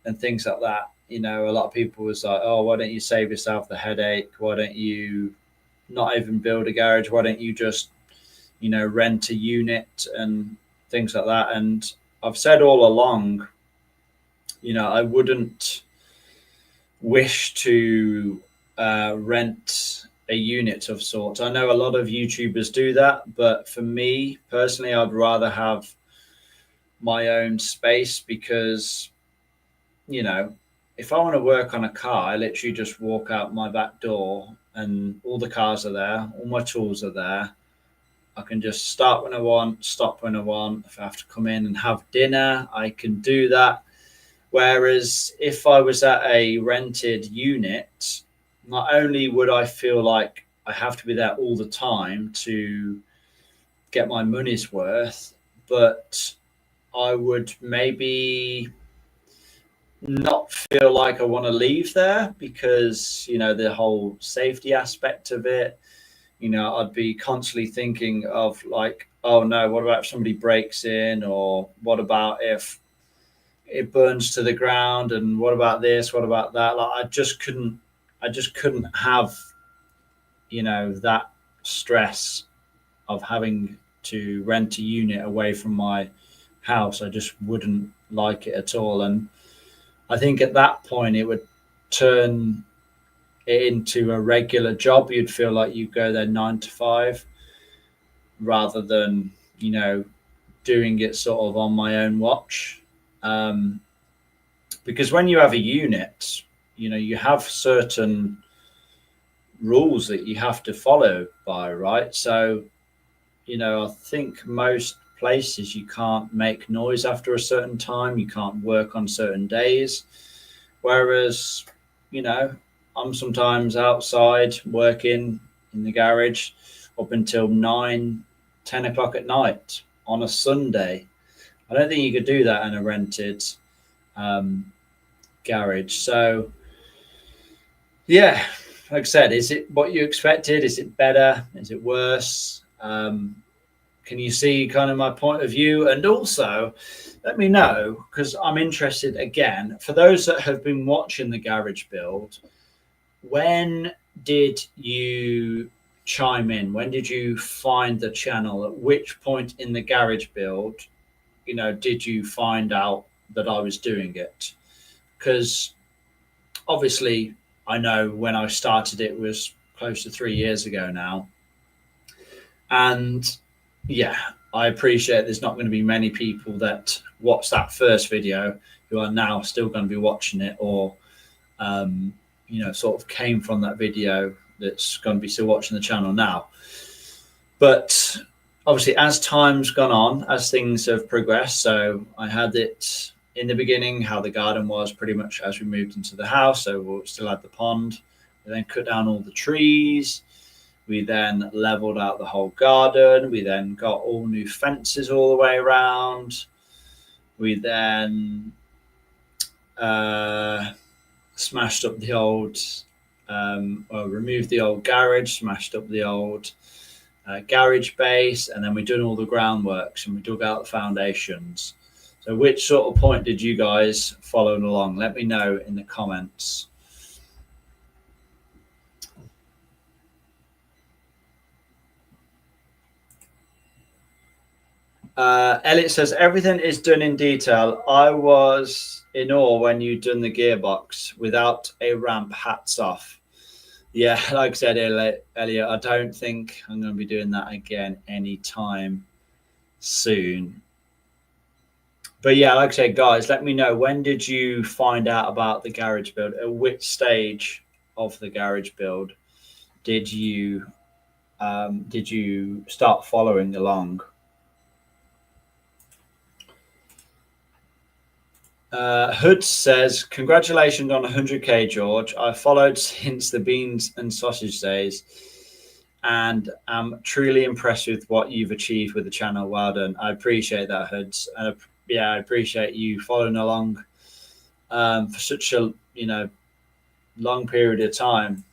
Speaker 1: and things like that. You know, a lot of people was like, "Oh, why don't you save yourself the headache? Why don't you not even build a garage? Why don't you just, you know, rent a unit and things like that?" And I've said all along, you know, I wouldn't wish to rent a unit of sorts. I know a lot of YouTubers do that, but for me personally, I'd rather have my own space because, you know, if I want to work on a car, I literally just walk out my back door and all the cars are there, all my tools are there. I can just start when I want, stop when I want. If I have to come in and have dinner, I can do that. Whereas if I was at a rented unit, not only would I feel like I have to be there all the time to get my money's worth, but I would maybe not feel like I want to leave there because, you know, the whole safety aspect of it. You know, I'd be constantly thinking of like, oh no, what about if somebody breaks in, or what about if it burns to the ground, and what about this, what about that? Like I just couldn't have, you know, that stress of having to rent a unit away from my house. I just wouldn't like it at all. And I think at that point it would turn it into a regular job. You'd feel like you go there 9 to 5 rather than, you know, doing it sort of on my own watch. Because when you have a unit, you know, you have certain rules that you have to follow by, right? So, you know, I think most places you can't make noise after a certain time, you can't work on certain days. Whereas, you know, I'm sometimes outside working in the garage up until 9, 10 o'clock at night on a Sunday. I don't think you could do that in a rented um, garage. So, yeah, like I said, is it what you expected? Is it better? Is it worse? Can you see kind of my point of view? And also, let me know, because I'm interested again, for those that have been watching the garage build, when did you chime in? When did you find the channel? At which point in the garage build, you know, did you find out that I was doing it? Because obviously, I know when I started it was close to 3 years ago now. And yeah, I appreciate there's not going to be many people that watched that first video who are now still going to be watching it, or you know, sort of came from that video that's going to be still watching the channel now. But obviously, as time's gone on, as things have progressed, so I had it in the beginning how the garden was pretty much as we moved into the house. So we still had the pond. We then cut down all the trees. We then leveled out the whole garden. We then got all new fences all the way around. We then smashed up the old, or removed the old garage, smashed up the old garage base, and then we done all the groundworks and we dug out the foundations. So which sort of point did you guys follow along? Let me know in the comments. Elliot says, everything is done in detail. I was in awe when you done the gearbox without a ramp. Hats off. Yeah, like I said, Elliot, I don't think I'm going to be doing that again anytime soon. But yeah, like I said, guys, let me know, when did you find out about the garage build? At which stage of the garage build did you did you start following along? Hood says, congratulations on 100k, George. I followed since the beans and sausage days and I'm truly impressed with what you've achieved with the channel. Well done. I appreciate that, Hoods. And yeah, I appreciate you following along for such a long period of time.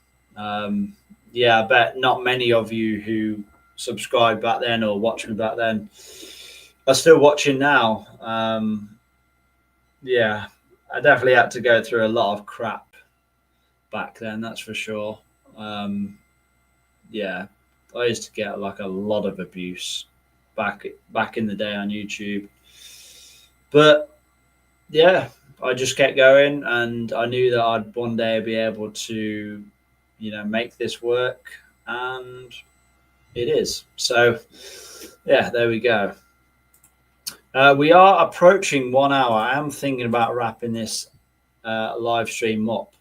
Speaker 1: Yeah, I bet not many of you who subscribed back then or watched me back then are still watching now. Yeah, I definitely had to go through a lot of crap back then, that's for sure. Yeah, I used to get like a lot of abuse back in the day on YouTube. But yeah, I just kept going, and I knew that I'd one day be able to, make this work, and it is. So yeah, there we go. We are approaching 1 hour. I am thinking about wrapping this live stream up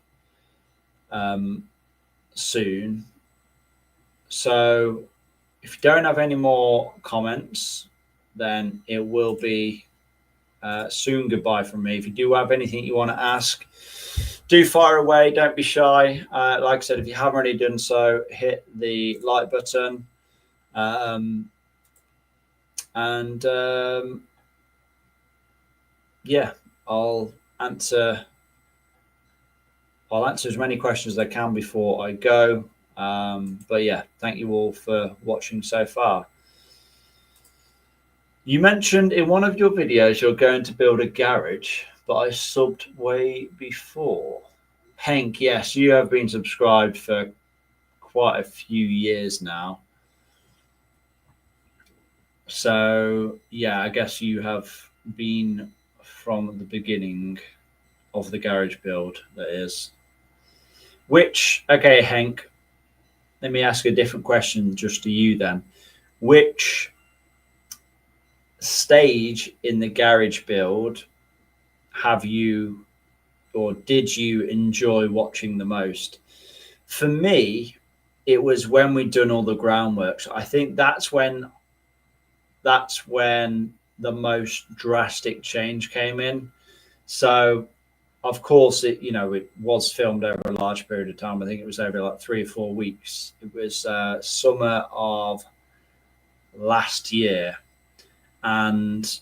Speaker 1: soon. So if you don't have any more comments, then it will be soon goodbye from me. If you do have anything you want to ask, do fire away. Don't be shy. Like I said, if you haven't already done so, hit the like button. Yeah, I'll answer as many questions as I can before I go. But yeah, thank you all for watching so far. You mentioned in one of your videos you're going to build a garage, but I subbed way before. Hank, yes, you have been subscribed for quite a few years now. So yeah, I guess you have been from the beginning of the garage build, that is. Okay, Hank, let me ask a different question just to you then. Which stage in the garage build have you or did you enjoy watching the most? For me, it was when we'd done all the groundwork. So I think that's when the most drastic change came in. So of course it was filmed over a large period of time. I think it was over like 3 or 4 weeks. It was summer of last year, and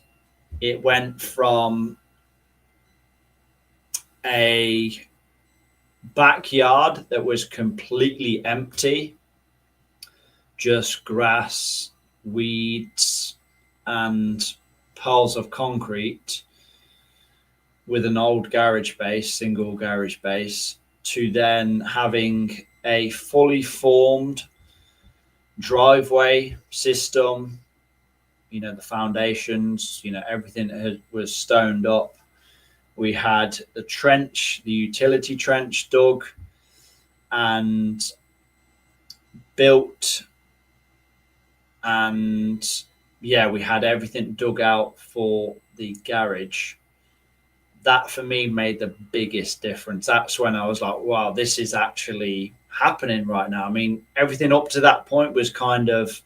Speaker 1: it went from a backyard that was completely empty, just grass, weeds, and piles of concrete with an old garage base, single garage base, to then having a fully formed driveway system, the foundations, everything was stoned up. We had the trench, the utility trench dug and built, and yeah, we had everything dug out for the garage. That for me made the biggest difference. That's when I was like, wow, this is actually happening right now. I mean, everything up to that point was kind of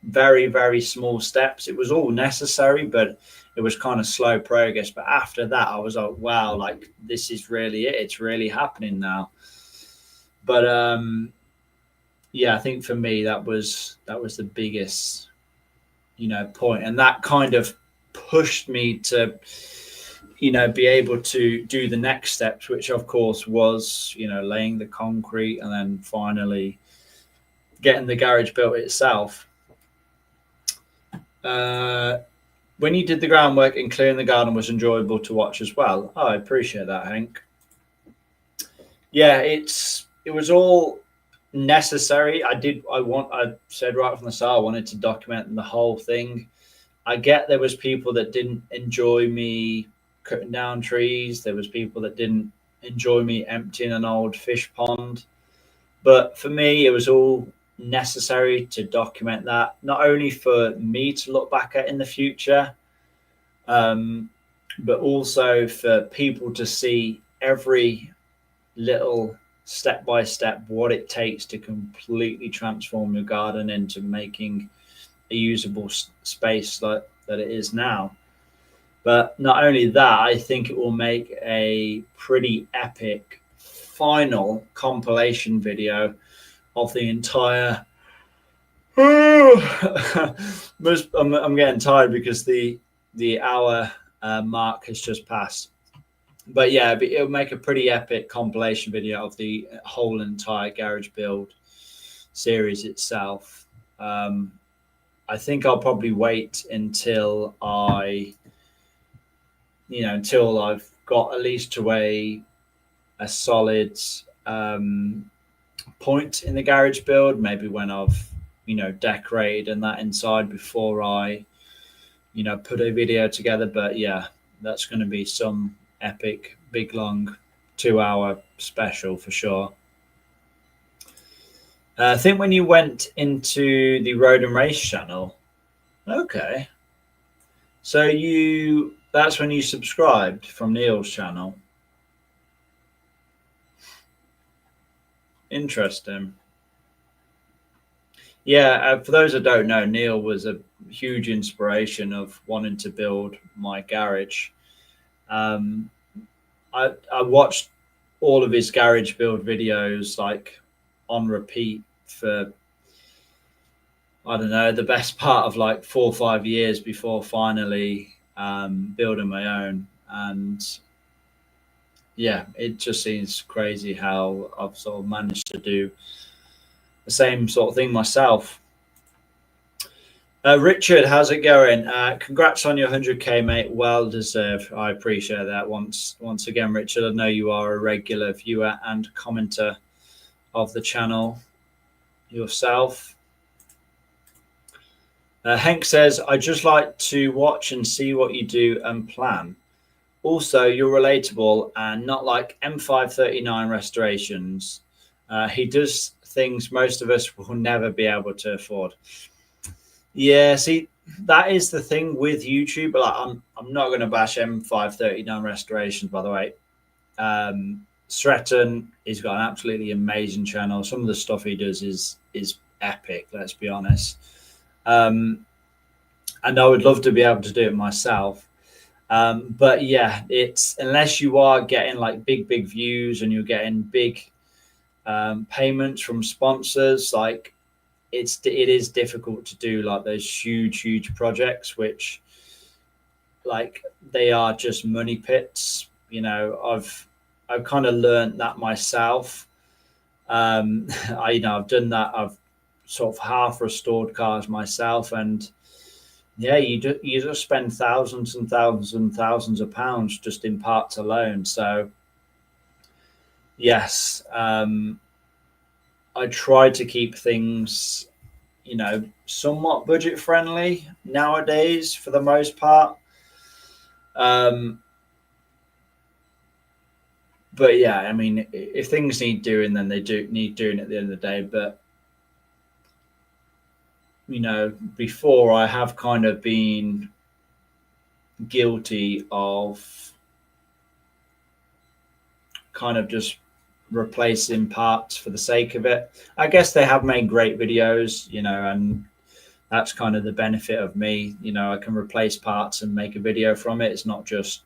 Speaker 1: very, very small steps. It was all necessary, but it was kind of slow progress. But after that, I was like, wow, like this is really it. It's really happening now. But yeah, I think for me that was the biggest, point, and that kind of pushed me to, be able to do the next steps, which of course was, laying the concrete and then finally getting the garage built itself. When you did the groundwork and clearing the garden was enjoyable to watch as well. Oh, I appreciate that, Hank. Yeah, it was all necessary. I said right from the start, I wanted to document the whole thing. I get there was people that didn't enjoy me cutting down trees. There was people that didn't enjoy me emptying an old fish pond. But for me, it was all necessary to document that, not only for me to look back at in the future, but also for people to see every little step by step what it takes to completely transform your garden into making a usable space like that it is now. But not only that, I think it will make a pretty epic final compilation video of the entire. I'm getting tired because the hour mark has just passed. But yeah, it'll make a pretty epic compilation video of the whole entire garage build series itself. I think I'll probably wait until until I've got at least to a solid point in the garage build. Maybe when I've decorated and that inside before I put a video together. But yeah, that's going to be some epic, big, long 2-hour special for sure. I think when you went into the Road and Race channel, okay. So that's when you subscribed from Neil's channel. Interesting. Yeah, for those that don't know, Neil was a huge inspiration of wanting to build my garage. I watched all of his garage build videos like on repeat for, I don't know, the best part of like 4 or 5 years before finally building my own. And yeah, it just seems crazy how I've sort of managed to do the same sort of thing myself. Richard, how's it going? Congrats on your 100K, mate. Well deserved. I appreciate that. Once again, Richard, I know you are a regular viewer and commenter of the channel yourself. Hank says, I just like to watch and see what you do and plan. Also, you're relatable and not like M539 restorations. He does things most of us will never be able to afford. Yeah, see, that is the thing with YouTube. But like, I'm not going to bash M539 restorations, by the way. Stretton, he's got an absolutely amazing channel. Some of the stuff he does is epic. Let's be honest. And I would love to be able to do it myself. But yeah, it's unless you are getting like big views and you're getting big payments from sponsors, like it is difficult to do like those huge projects, which like they are just money pits. I've kind of learned that myself. I've done that. I've sort of half restored cars myself, and yeah, you just spend thousands and thousands and thousands of pounds just in parts alone. So yes, I try to keep things, somewhat budget friendly nowadays for the most part. But yeah, I mean, if things need doing, then they do need doing at the end of the day. But before I have kind of been guilty of kind of just replacing parts for the sake of it. I guess they have made great videos, and that's kind of the benefit of me. I can replace parts and make a video from it. It's not just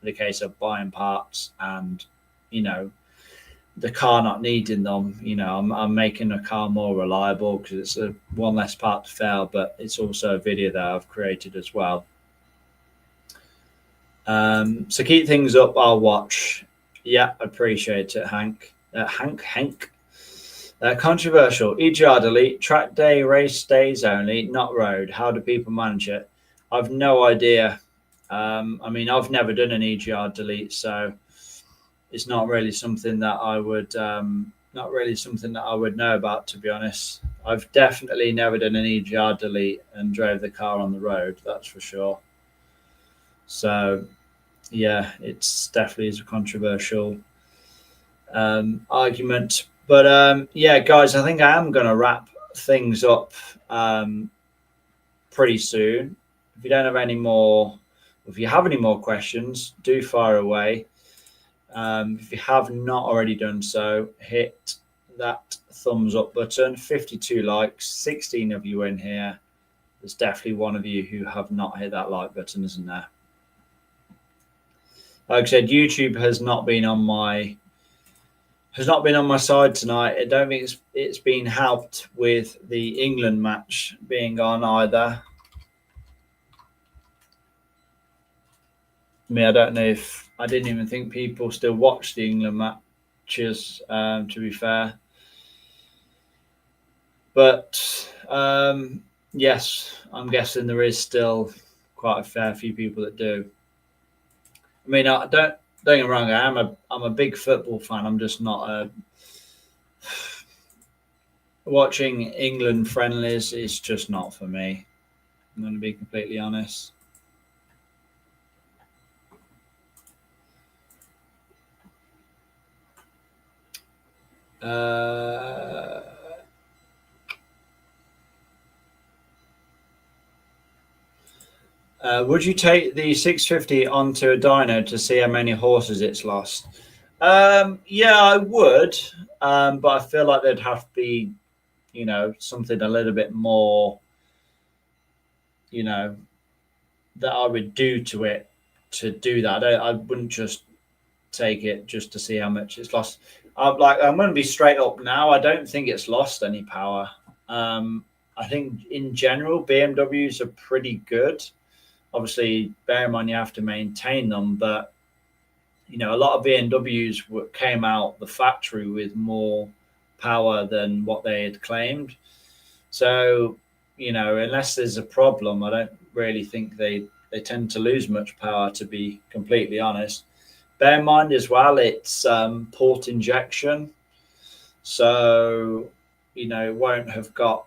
Speaker 1: the case of buying parts and, the car not needing them. I'm making a car more reliable because it's one less part to fail, but it's also a video that I've created as well. So keep things up. I'll watch. Yeah, appreciate it, Hank. Hank. Controversial. EGR delete. Track day, race days only, not road. How do people manage it? I've no idea. I mean, I've never done an EGR delete, so it's not really something that I would know about, to be honest. I've definitely never done an EGR delete and drove the car on the road. That's for sure. So yeah, it's definitely is a controversial argument. But yeah, guys, I think I am going to wrap things up pretty soon. If you don't have any more, if you have any more questions, do fire away. If you have not already done so, hit that thumbs up button. 52 likes, 16 of you in here. There's definitely one of you who have not hit that like button, isn't there? Like I said, YouTube has not been on my side tonight. I don't think it's been helped with the England match being on either. I mean, I don't know if I didn't even think people still watch the England matches. To be fair, but yes, I'm guessing there is still quite a fair few people that do. I mean, I don't get me wrong. I'm a big football fan. I'm just not a watching England friendlies is just not for me. I'm going to be completely honest. Would you take the 650 onto a dyno to see how many horses it's lost? Yeah, I would, but I feel like there'd have to be, something a little bit more, that I would do to it to do that. I wouldn't just take it just to see how much it's lost. I'm going to be straight up now. I don't think it's lost any power. I think in general BMWs are pretty good. Obviously, bear in mind you have to maintain them, but a lot of BMWs came out the factory with more power than what they had claimed. So, unless there's a problem, I don't really think they tend to lose much power, to be completely honest. Bear in mind as well, it's port injection. So, it won't have got,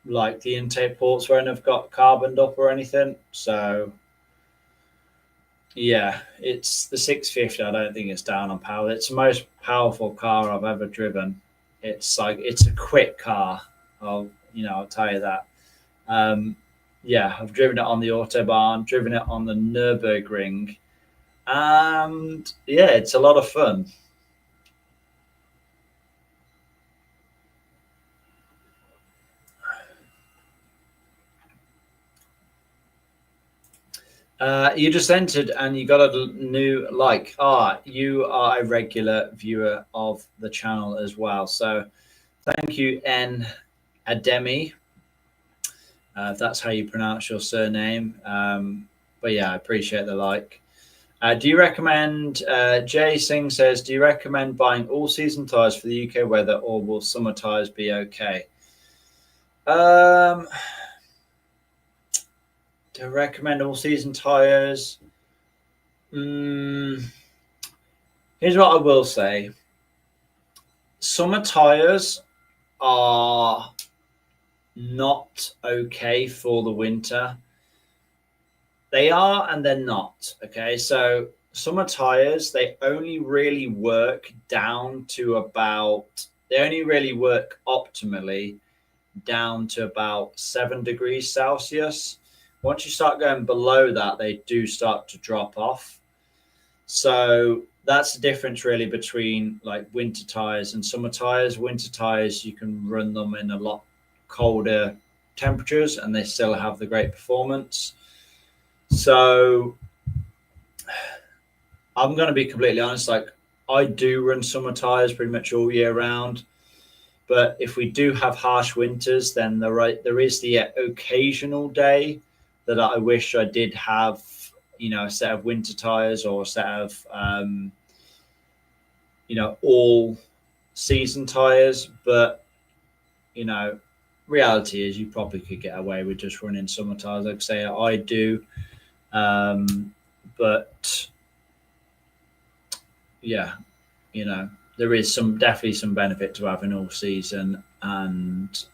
Speaker 1: like, the intake ports won't have got carboned up or anything. So, yeah, it's the 650. I don't think it's down on power. It's the most powerful car I've ever driven. It's a quick car. I'll tell you that. Yeah, I've driven it on the Autobahn, driven it on the Nürburgring, and yeah, it's a lot of fun. You just entered and you got a new like. You are a regular viewer of the channel as well. So thank you, N Ademi. If that's how you pronounce your surname. But yeah, I appreciate the like. Do you recommend, Jay Singh says, do you recommend buying all season tyres for the UK weather, or will summer tyres be okay? Do I recommend all season tyres? Here's what I will say. Summer tyres are not okay for the winter. They are and they're not. Okay, so summer tires, they only really work optimally down to about 7 degrees Celsius. Once you start going below that, they do start to drop off. So that's the difference really between like winter tires and summer tires. Winter tires, you can run them in a lot colder temperatures and they still have the great performance. So I'm going to be completely honest. Like, I do run summer tires pretty much all year round. But if we do have harsh winters, then there is the occasional day that I wish I did have, a set of winter tires or a set of, all season tires. But, reality is you probably could get away with just running summer tires. Like I say, I do. But yeah, there is definitely some benefit to having all season and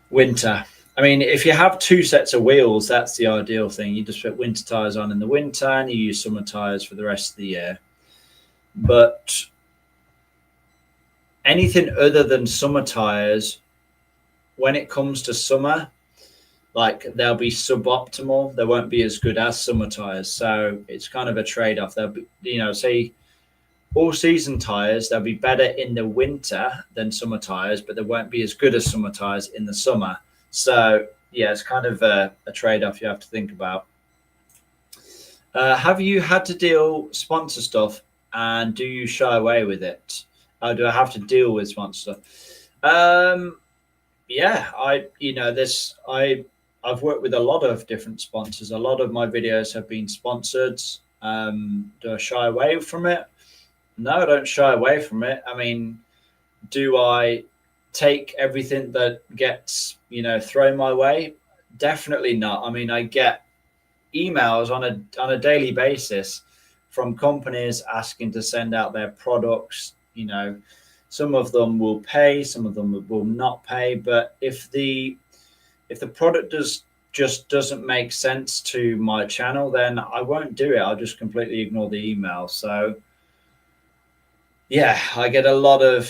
Speaker 1: winter. I mean, if you have 2 sets of wheels, that's the ideal thing. You just put winter tires on in the winter and you use summer tires for the rest of the year. But anything other than summer tires, when it comes to summer, like they'll be suboptimal. They won't be as good as summer tires. So it's kind of a trade-off. They'll be, say all season tires, they'll be better in the winter than summer tires, but they won't be as good as summer tires in the summer. So yeah, it's kind of a trade-off you have to think about. Have you had to deal sponsor stuff, and do you shy away with it? Do I have to deal with sponsor stuff? Yeah, I've worked with a lot of different sponsors. A lot of my videos have been sponsored. Do I shy away from it? No, I don't shy away from it. I mean, do I take everything that gets, thrown my way? Definitely not. I mean, I get emails on a daily basis from companies asking to send out their products. Some of them will pay, some of them will not pay. But if the product just doesn't make sense to my channel, then I won't do it. I'll just completely ignore the email. So yeah, I get a lot of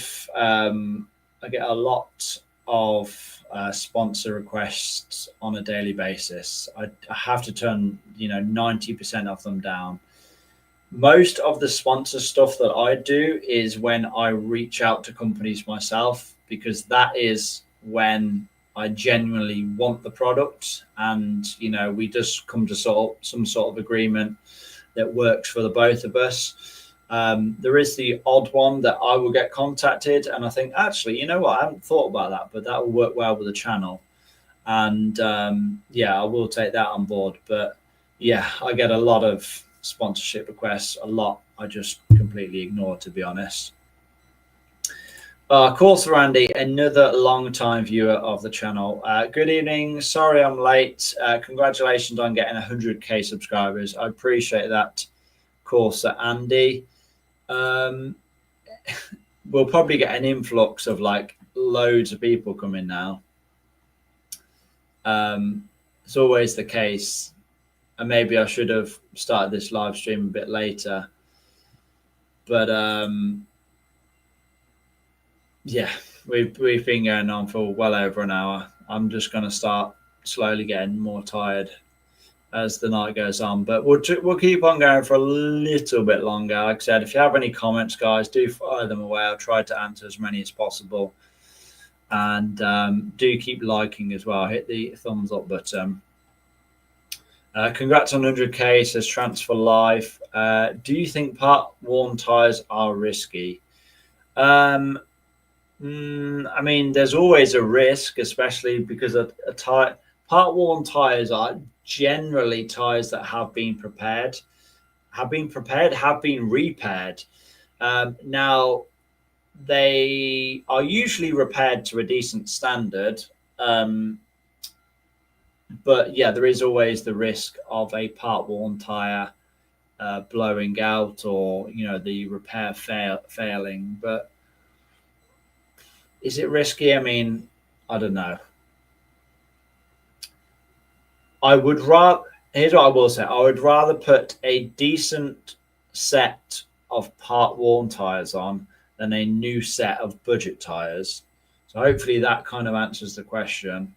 Speaker 1: sponsor requests on a daily basis. I have to turn 90% of them down. Most of the sponsor stuff that I do is when I reach out to companies myself, because that is when I genuinely want the product, and we just come to some sort of agreement that works for the both of us. There is the odd one that I will get contacted, and I think, actually, you know what? I haven't thought about that, but that will work well with the channel. And yeah, I will take that on board. But yeah, I get a lot of sponsorship requests. A lot I just completely ignore, to be honest. Course Randy, another long-time viewer of the channel. Good evening. Sorry I'm late. Congratulations on getting 100k subscribers. I appreciate that, Corsa Andy. We'll probably get an influx of like loads of people coming now. It's always the case, and maybe I should have started this live stream a bit later, but yeah, we've been going on for well over an hour. I'm just going to start slowly getting more tired as the night goes on, but we'll keep on going for a little bit longer. Like I said, if you have any comments, guys, do fire them away. I'll try to answer as many as possible, and do keep liking as well. Hit the thumbs up button. Congrats on 100k, says Transfer Life. Do you think part worn tires are risky? I mean, there's always a risk, especially because part worn tires are generally tires that have been repaired. Now, they are usually repaired to a decent standard. But yeah, there is always the risk of a part worn tire blowing out, or the repair failing. But is it risky? I mean, I don't know. Here's what I will say. I would rather put a decent set of part worn tires on than a new set of budget tires. So hopefully that kind of answers the question.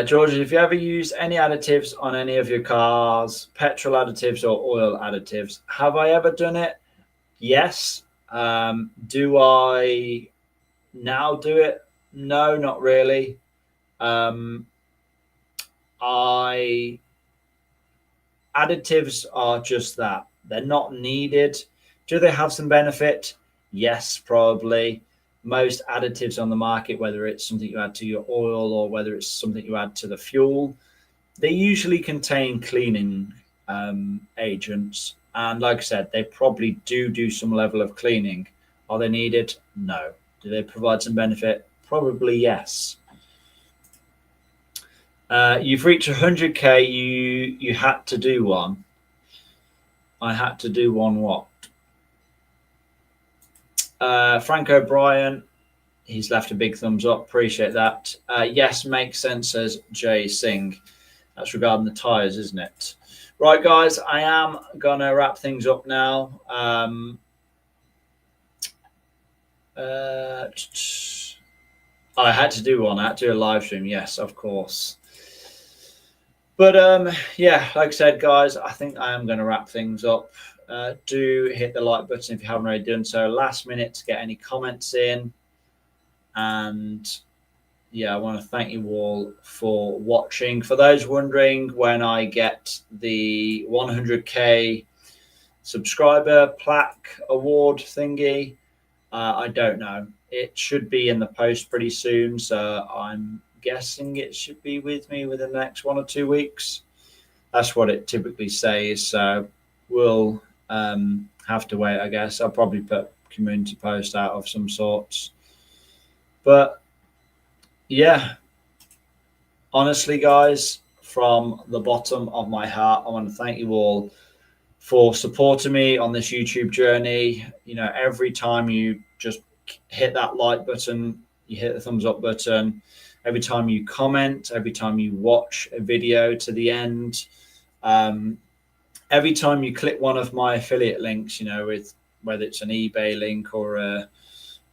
Speaker 1: George, have you ever used any additives on any of your cars, petrol additives or oil additives? Have I ever done it? Yes. Do I now do it? No, not really. Additives are just that. They're not needed. Do they have some benefit? Yes, probably. Most additives on the market, whether it's something you add to your oil or whether it's something you add to the fuel, they usually contain cleaning agents. And like I said, they probably do some level of cleaning. Are they needed? No. Do they provide some benefit? Probably yes. You've reached 100k. You had to do one. I had to do one what? Frank O'Brien, he's left a big thumbs up. Appreciate that. Yes, makes sense, says Jay Singh. That's regarding the tires, isn't it? Right, guys, I am going to wrap things up now. I had to do one. I had to do a live stream. Yes, of course. But yeah, like I said, guys, I think I am going to wrap things up. Do hit the like button if you haven't already done so. Last minute to get any comments in. And yeah, I want to thank you all for watching. For those wondering when I get the 100K subscriber plaque award thingy, I don't know. It should be in the post pretty soon, so I'm guessing it should be with me within the next 1 or 2 weeks. That's what it typically says. So we'll have to wait, I guess. I'll probably put community post out of some sorts. But yeah, honestly, guys, from the bottom of my heart, I want to thank you all for supporting me on this YouTube journey. You know, every time you just hit that like button, you hit the thumbs up button, every time you comment, every time you watch a video to the end, every time you click one of my affiliate links, you know, with whether it's an eBay link or a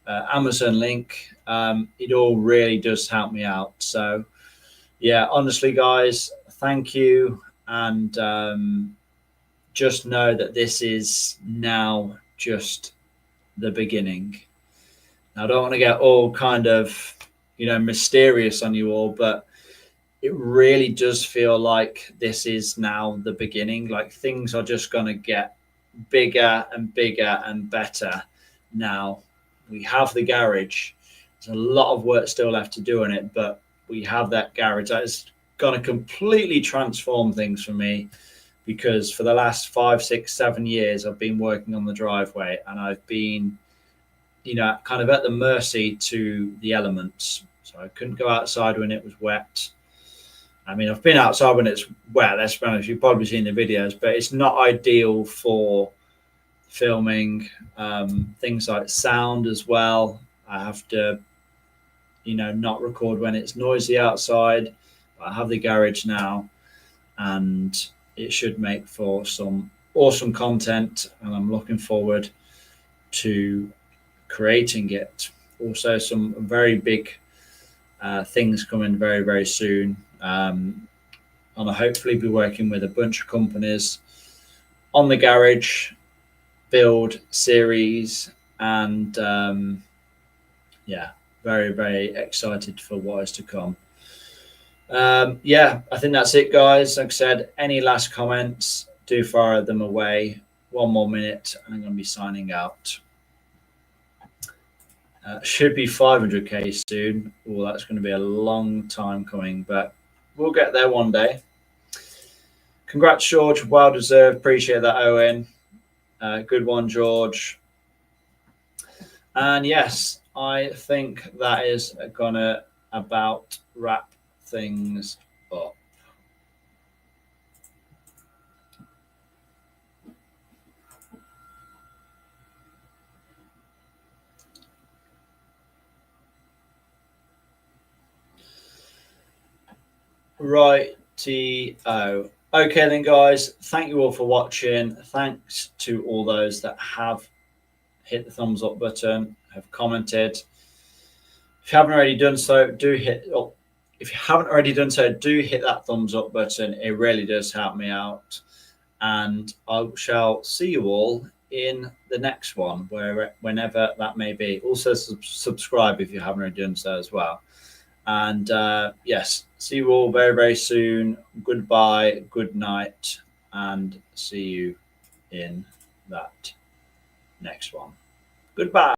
Speaker 1: Amazon link, it all really does help me out. So yeah, honestly, guys, thank you. And just know that this is now just the beginning. Now, I don't want to get all kind of, you know, mysterious on you all, but it really does feel like this is now the beginning. Like things are just going to get bigger and bigger and better now. We have the garage. There's a lot of work still left to do on it, but we have that garage that is going to completely transform things for me, because for the last 5, 6, 7 years, I've been working on the driveway and I've been, you know, kind of at the mercy to the elements. So I couldn't go outside when it was wet. I mean, I've been outside when it's wet, let's be honest, you've probably seen the videos, but it's not ideal for filming. Things like sound as well. I have to, you know, not record when it's noisy outside. But I have the garage now, and it should make for some awesome content, and I'm looking forward to creating it. Also, some very big things coming very, very soon. And I'll hopefully be working with a bunch of companies on the garage build series, and yeah, very, very excited for what is to come. Yeah, I think that's it, guys. Like I said, any last comments, do fire them away. 1 more minute and I'm going to be signing out. Should be 500K soon. Oh, that's going to be a long time coming, but we'll get there one day. Congrats, George. Well deserved. Appreciate that, Owen. Good one, George. And yes, I think that is going to about wrap things up. Righty-o. Okay then, guys, thank you all for watching. Thanks to all those that have hit the thumbs up button, have commented. If you haven't already done so, do hit up. If you haven't already done so, do hit that thumbs up button. It really does help me out. And I shall see you all in the next one, whenever that may be. Also, subscribe if you haven't already done so as well. And yes, see you all very, very soon. Goodbye, good night, and see you in that next one. Goodbye.